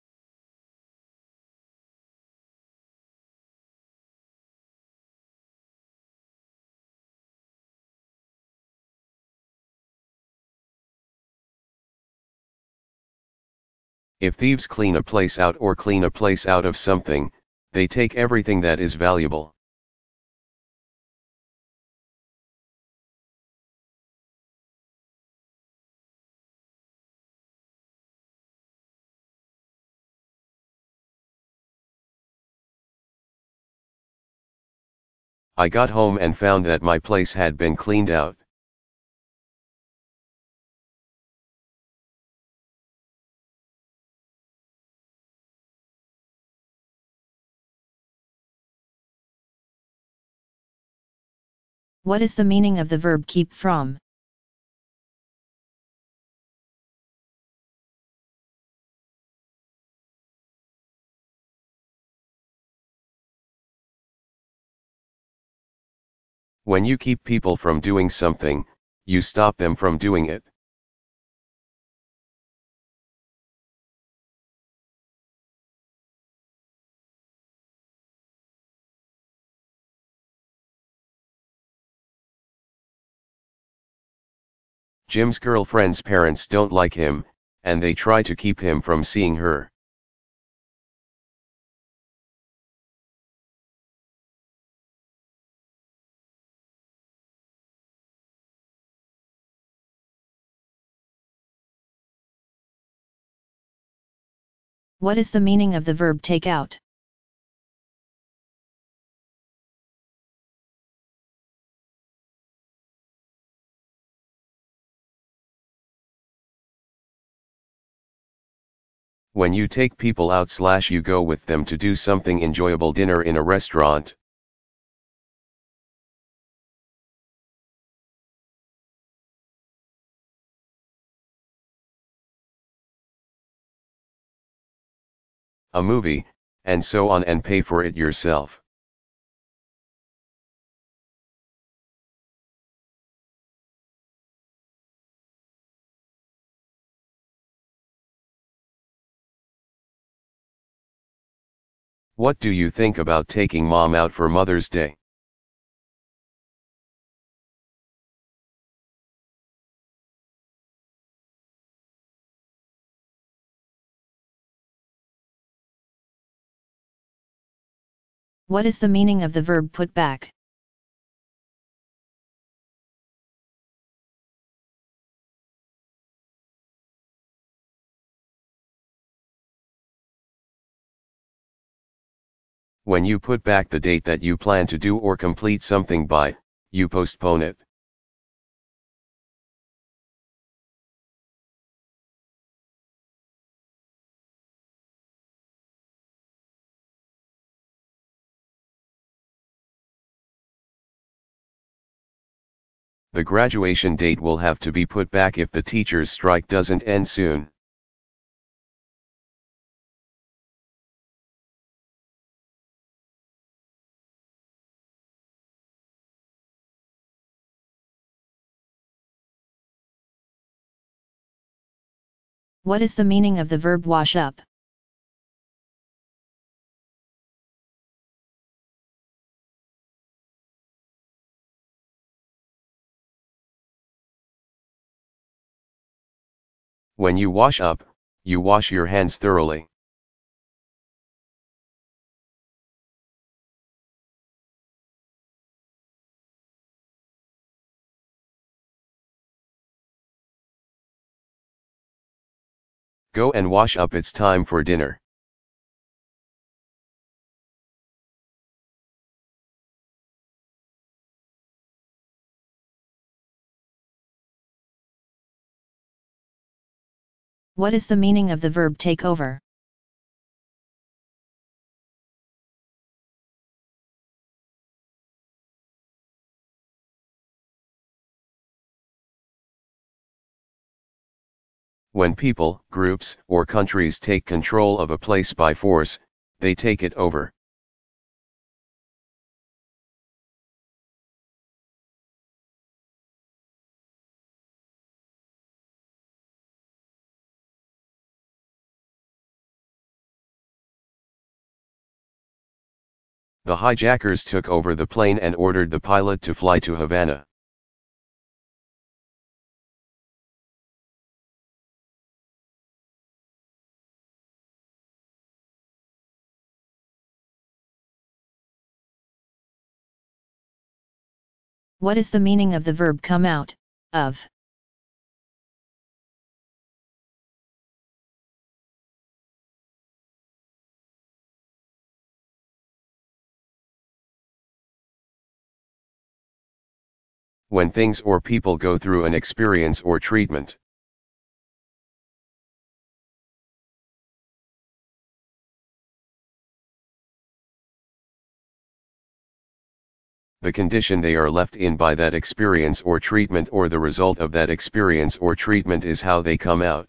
If thieves clean a place out or clean a place out of something, they take everything that is valuable. I got home and found that my place had been cleaned out. What is the meaning of the verb keep from? When you keep people from doing something, you stop them from doing it. Jim's girlfriend's parents don't like him, and they try to keep him from seeing her. What is the meaning of the verb take out? When you take people out / you go with them to do something enjoyable, dinner in a restaurant. A movie, and so on, and pay for it yourself. What do you think about taking mom out for Mother's Day? What is the meaning of the verb put back? When you put back the date that you plan to do or complete something by, you postpone it. The graduation date will have to be put back if the teachers' strike doesn't end soon. What is the meaning of the verb wash up? When you wash up, you wash your hands thoroughly. Go and wash up, it's time for dinner. What is the meaning of the verb take over? When people, groups, or countries take control of a place by force, they take it over. The hijackers took over the plane and ordered the pilot to fly to Havana. What is the meaning of the verb come out of? When things or people go through an experience or treatment. The condition they are left in by that experience or treatment or the result of that experience or treatment is how they come out.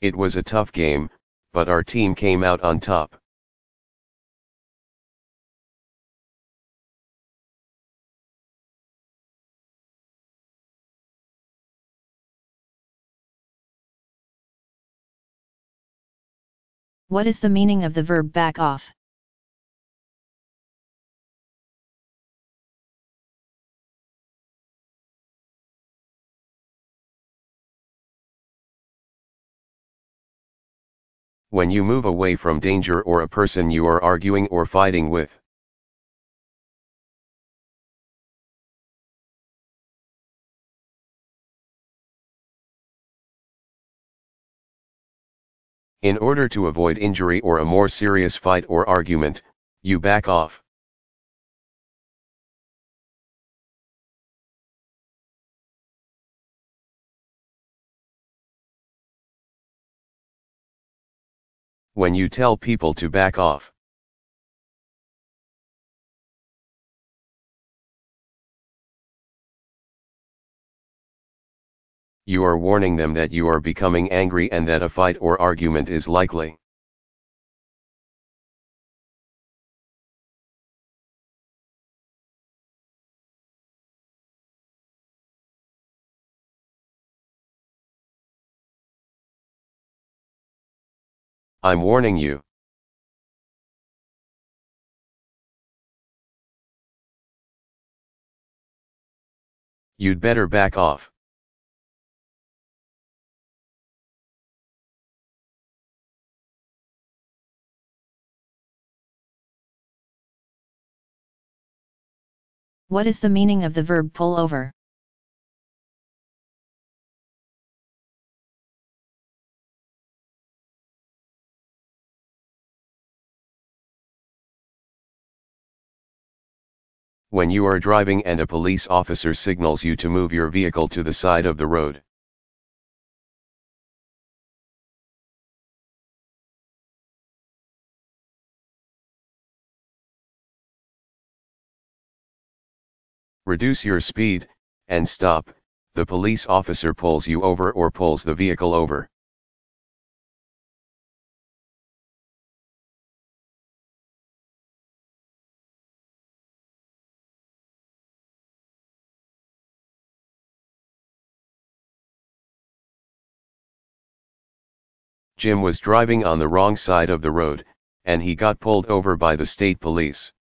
It was a tough game, but our team came out on top. What is the meaning of the verb back off? When you move away from danger or a person you are arguing or fighting with. In order to avoid injury or a more serious fight or argument, you back off. When you tell people to back off. You are warning them that you are becoming angry and that a fight or argument is likely. I'm warning you. You'd better back off. What is the meaning of the verb pull over? When you are driving and a police officer signals you to move your vehicle to the side of the road. Reduce your speed, and stop. The police officer pulls you over or pulls the vehicle over. Jim was driving on the wrong side of the road, and he got pulled over by the state police.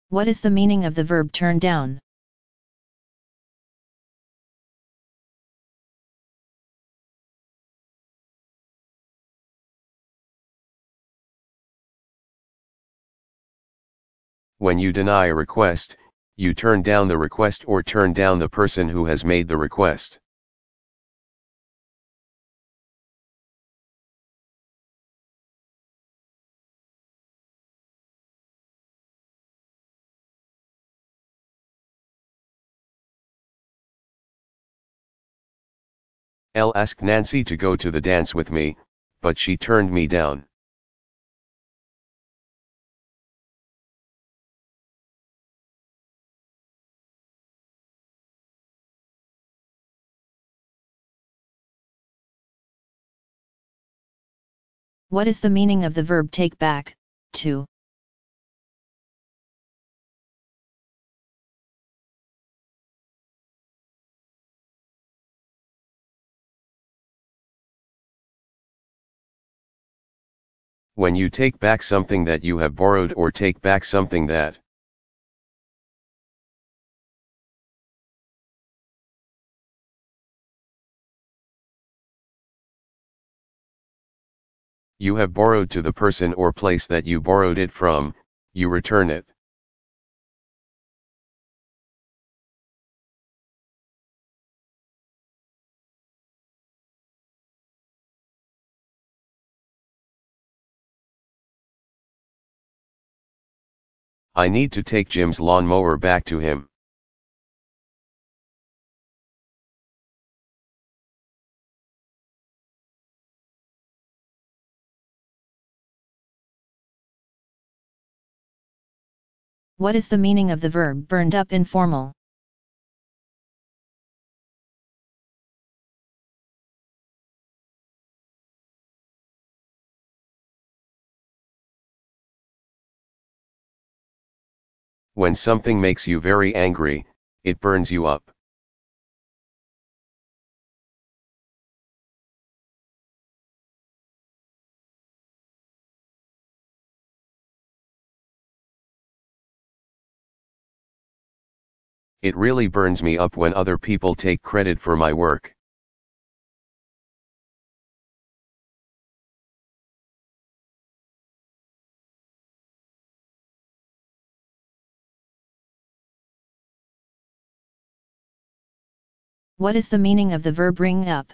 What is the meaning of the verb turn down? When you deny a request, you turn down the request or turn down the person who has made the request. Elle asked Nancy to go to the dance with me, but she turned me down. What is the meaning of the verb take back, to? When you take back something that you have borrowed or take back something that you have borrowed to the person or place that you borrowed it from, you return it. I need to take Jim's lawnmower back to him. What is the meaning of the verb burned up informal? When something makes you very angry, it burns you up. It really burns me up when other people take credit for my work. What is the meaning of the verb ring up?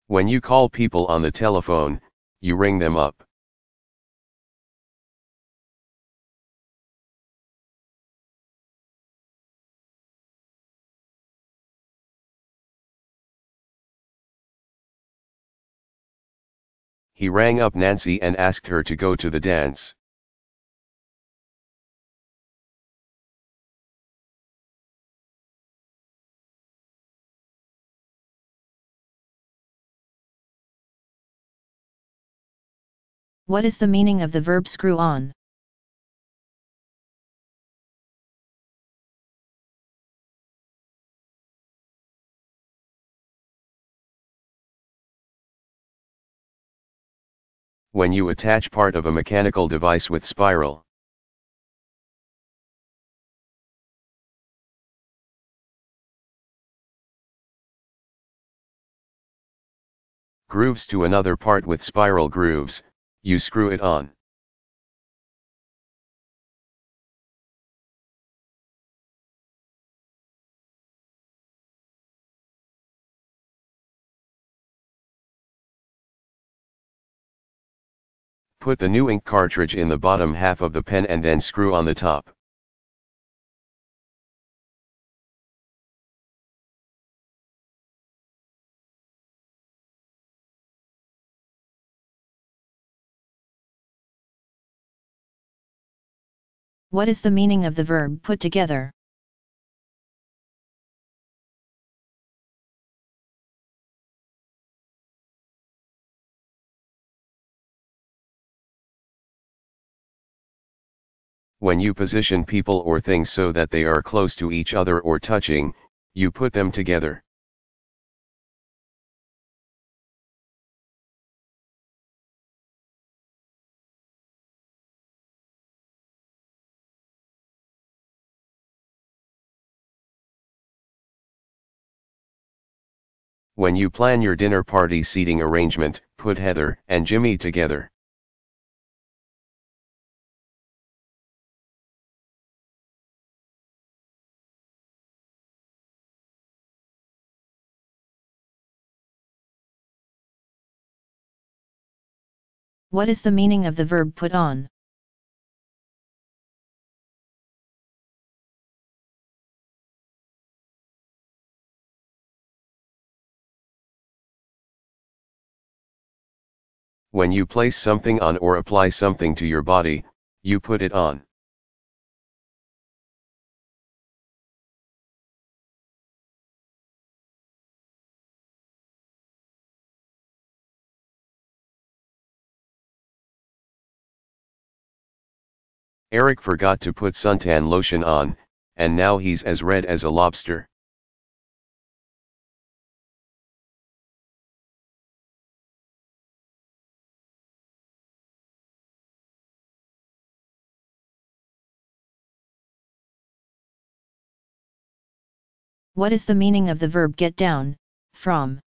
When you call people on the telephone, you ring them up. He rang up Nancy and asked her to go to the dance. What is the meaning of the verb screw on? When you attach part of a mechanical device with spiral grooves to another part with spiral grooves, you screw it on. Put the new ink cartridge in the bottom half of the pen and then screw on the top. What is the meaning of the verb put together? When you position people or things so that they are close to each other or touching, you put them together. When you plan your dinner party seating arrangement, put Heather and Jimmy together. What is the meaning of the verb put on? When you place something on or apply something to your body, you put it on. Eric forgot to put suntan lotion on, and now he's as red as a lobster. What is the meaning of the verb get down, from?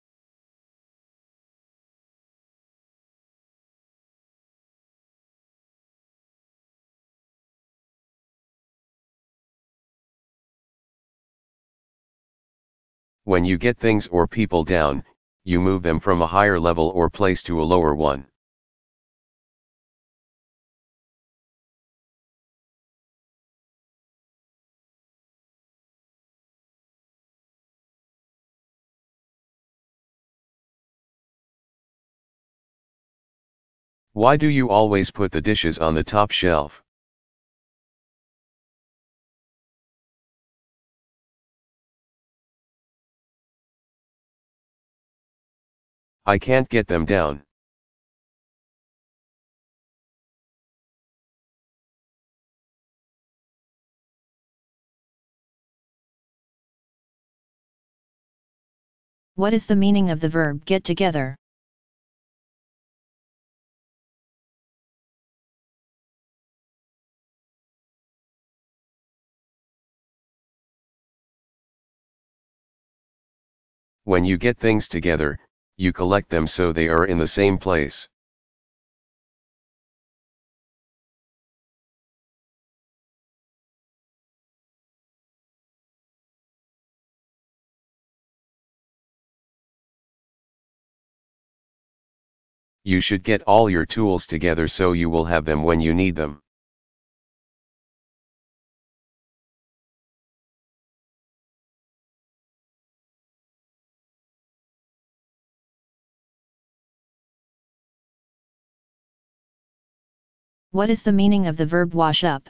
When you get things or people down, you move them from a higher level or place to a lower one. Why do you always put the dishes on the top shelf? I can't get them down. What is the meaning of the verb get together? When you get things together, you collect them so they are in the same place. You should get all your tools together so you will have them when you need them. What is the meaning of the verb wash up?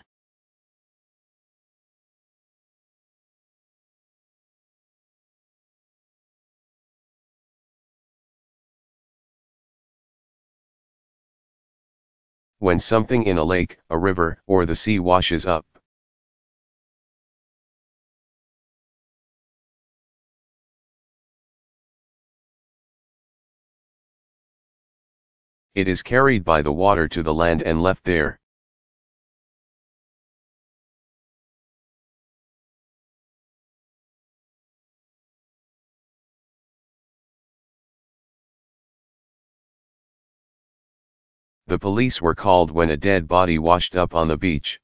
When something in a lake, a river, or the sea washes up. It is carried by the water to the land and left there. The police were called when a dead body washed up on the beach.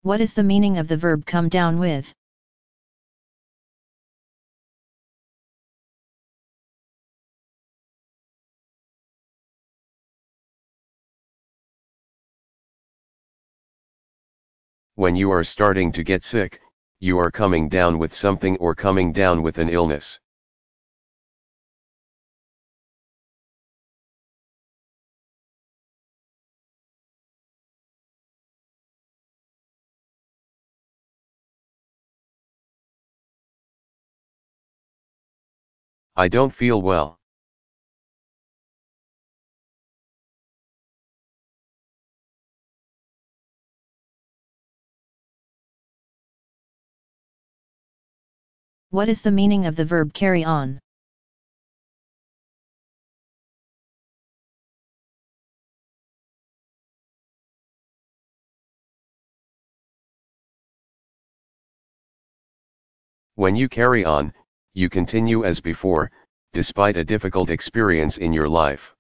What is the meaning of the verb come down with? When you are starting to get sick, you are coming down with something or coming down with an illness. I don't feel well. What is the meaning of the verb carry on? When you carry on, you continue as before, despite a difficult experience in your life.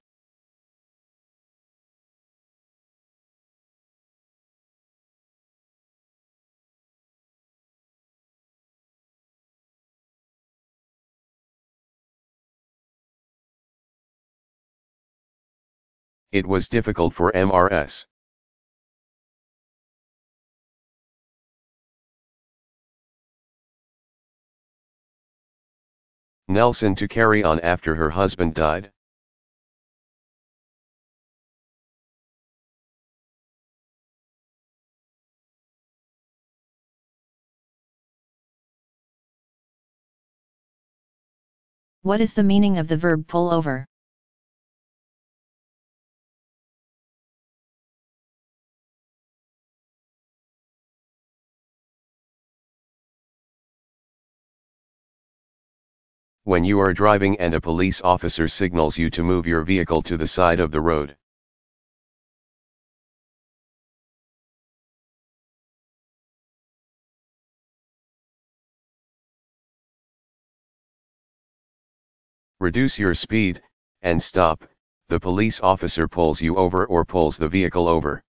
It was difficult for Mrs. Nelson to carry on after her husband died. What is the meaning of the verb pull over? When you are driving and a police officer signals you to move your vehicle to the side of the road. Reduce your speed, and stop. The police officer pulls you over or pulls the vehicle over.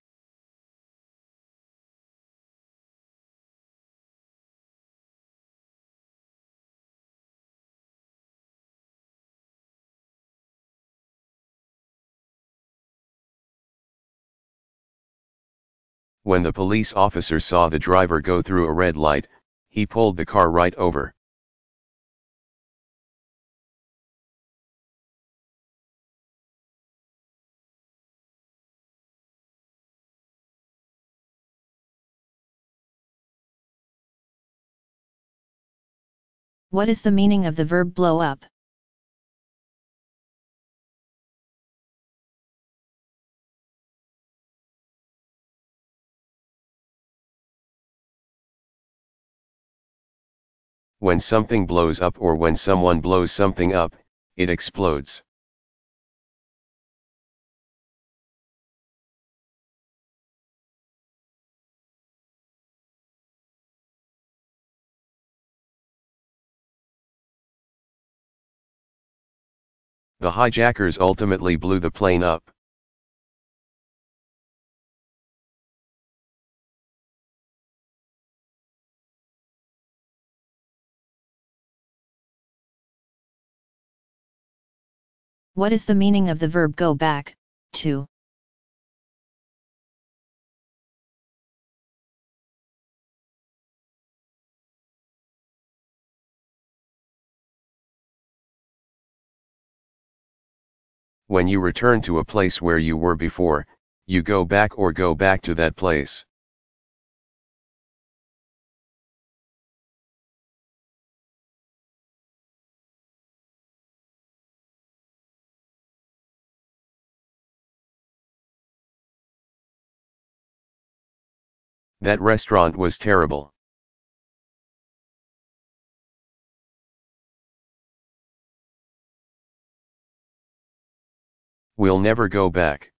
When the police officer saw the driver go through a red light, he pulled the car right over. What is the meaning of the verb blow up? When something blows up or when someone blows something up, it explodes. The hijackers ultimately blew the plane up. What is the meaning of the verb go back, to? When you return to a place where you were before, you go back or go back to that place. That restaurant was terrible. We'll never go back.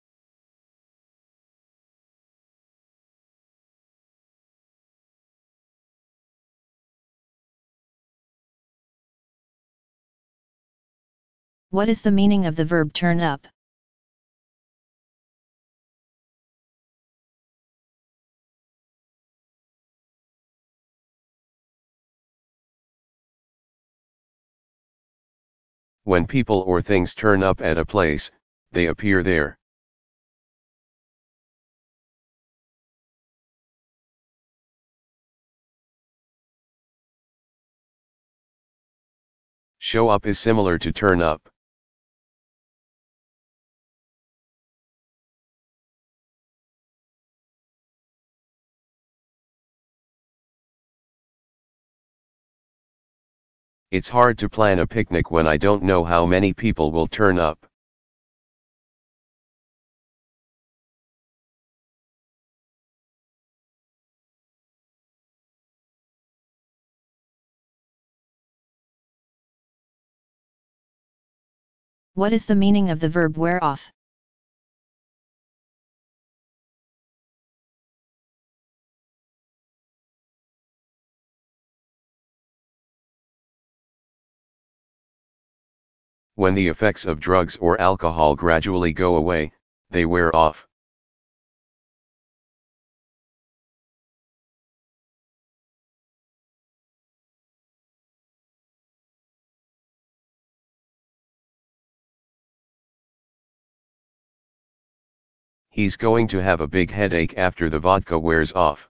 What is the meaning of the verb turn up? When people or things turn up at a place, they appear there. Show up is similar to turn up. It's hard to plan a picnic when I don't know how many people will turn up. What is the meaning of the verb wear off? When the effects of drugs or alcohol gradually go away, they wear off. He's going to have a big headache after the vodka wears off.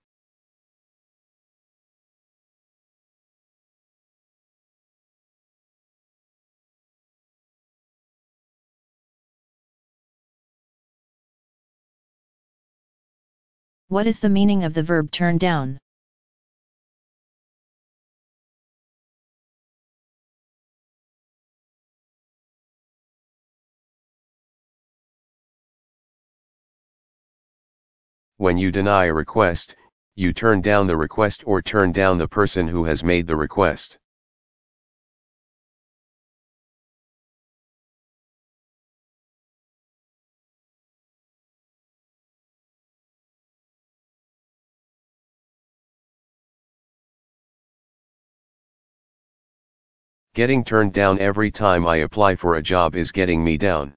What is the meaning of the verb turn down? When you deny a request, you turn down the request or turn down the person who has made the request. Getting turned down every time I apply for a job is getting me down.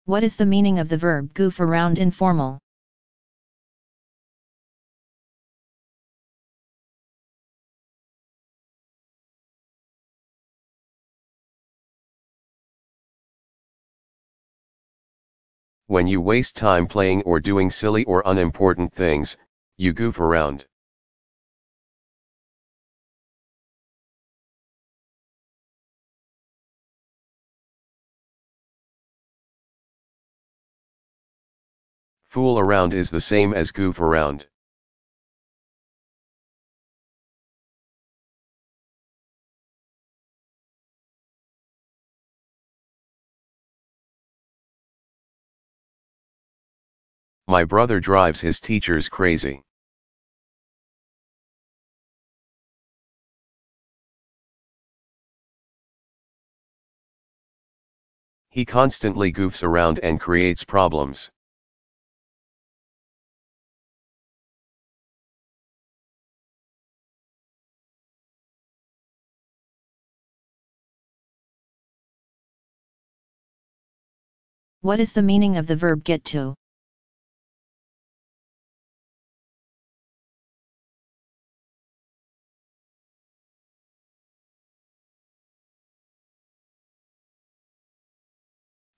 What is the meaning of the verb goof around informal? When you waste time playing or doing silly or unimportant things, you goof around. Fool around is the same as goof around. My brother drives his teachers crazy. He constantly goofs around and creates problems. What is the meaning of the verb get to?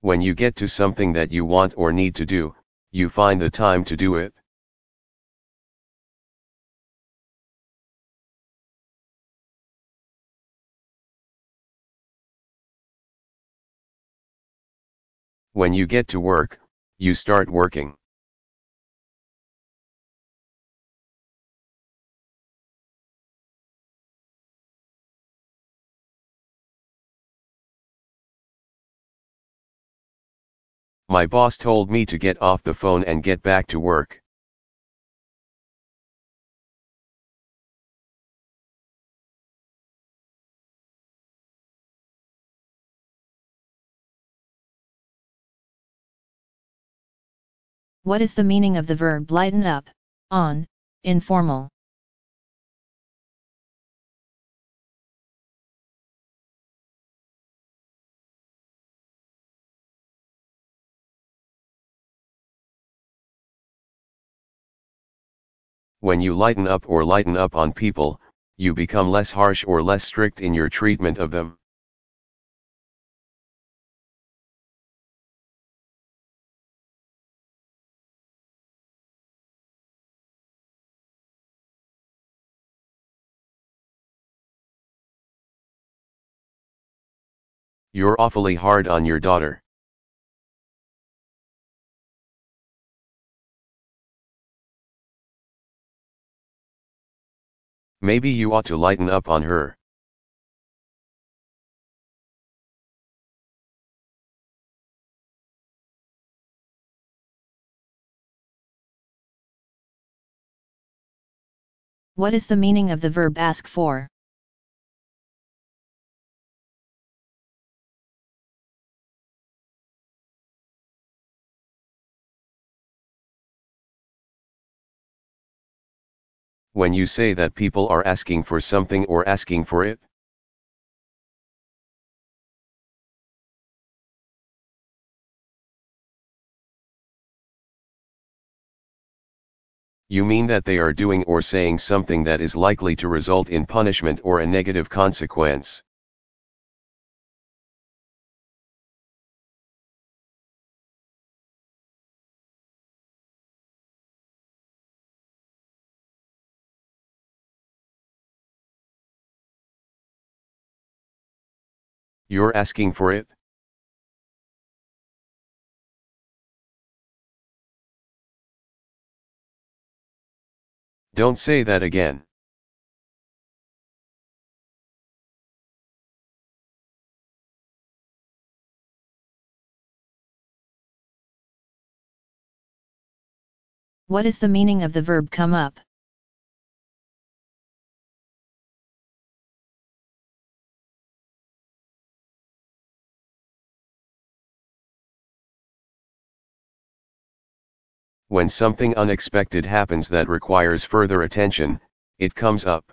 When you get to something that you want or need to do, you find the time to do it. When you get to work, you start working. My boss told me to get off the phone and get back to work. What is the meaning of the verb lighten up, on, informal? When you lighten up or lighten up on people, you become less harsh or less strict in your treatment of them. You're awfully hard on your daughter. Maybe you ought to lighten up on her. What is the meaning of the verb ask for? When you say that people are asking for something or asking for it, you mean that they are doing or saying something that is likely to result in punishment or a negative consequence. You're asking for it? Don't say that again. What is the meaning of the verb come up? When something unexpected happens that requires further attention, it comes up.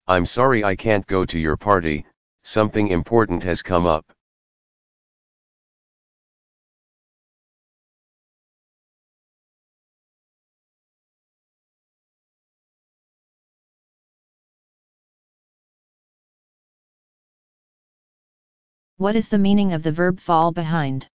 I'm sorry I can't go to your party, something important has come up. What is the meaning of the verb fall behind?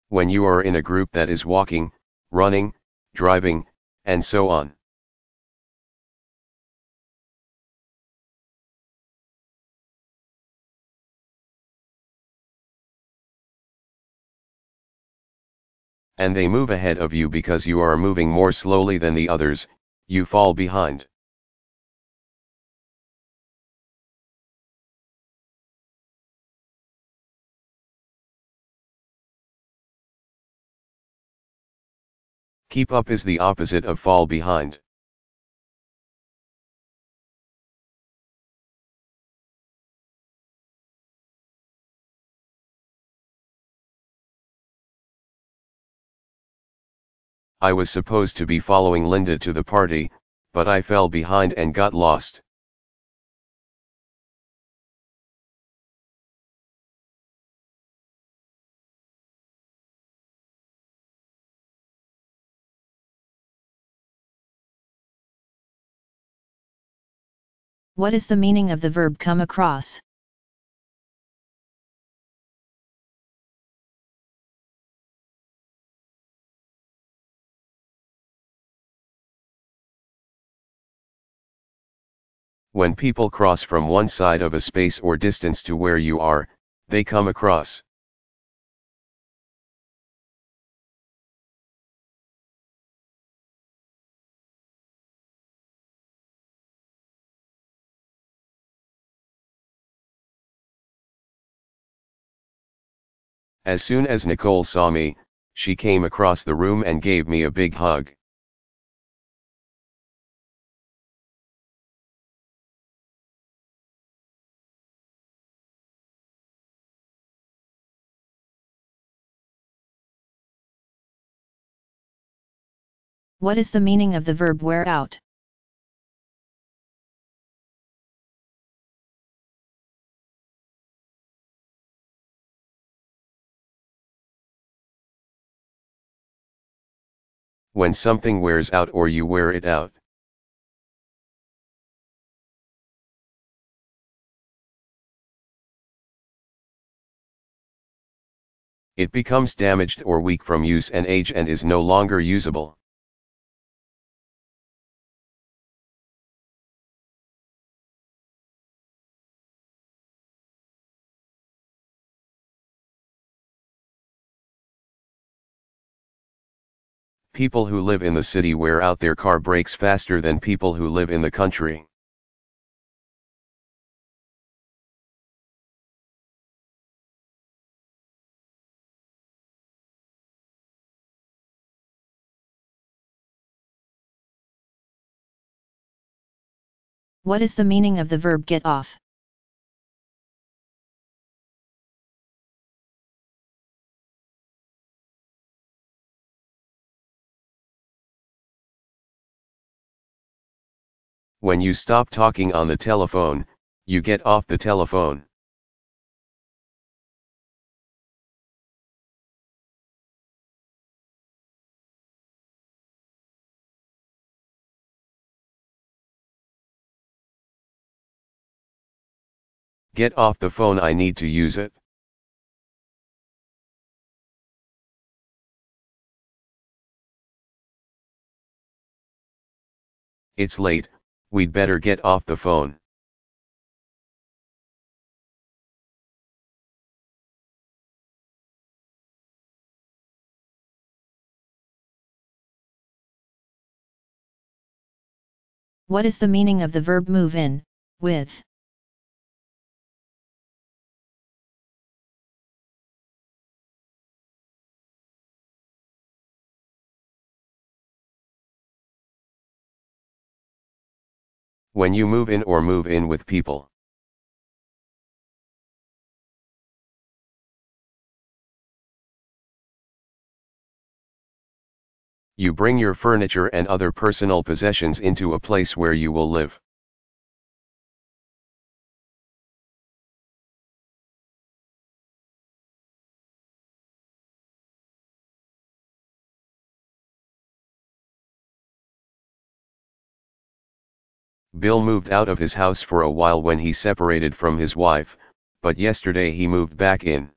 When you are in a group that is walking, running, driving, and so on. And they move ahead of you because you are moving more slowly than the others, you fall behind. Keep up is the opposite of fall behind. I was supposed to be following Linda to the party, but I fell behind and got lost. What is the meaning of the verb come across? When people cross from one side of a space or distance to where you are, they come across. As soon as Nicole saw me, she came across the room and gave me a big hug. What is the meaning of the verb wear out? When something wears out or you wear it out. It becomes damaged or weak from use and age and is no longer usable. People who live in the city wear out their car brakes faster than people who live in the country. What is the meaning of the verb get off? When you stop talking on the telephone, you get off the telephone. Get off the phone, I need to use it. It's late, we'd better get off the phone. What is the meaning of the verb move in, with? When you move in or move in with people. You bring your furniture and other personal possessions into a place where you will live. Bill moved out of his house for a while when he separated from his wife, but yesterday he moved back in.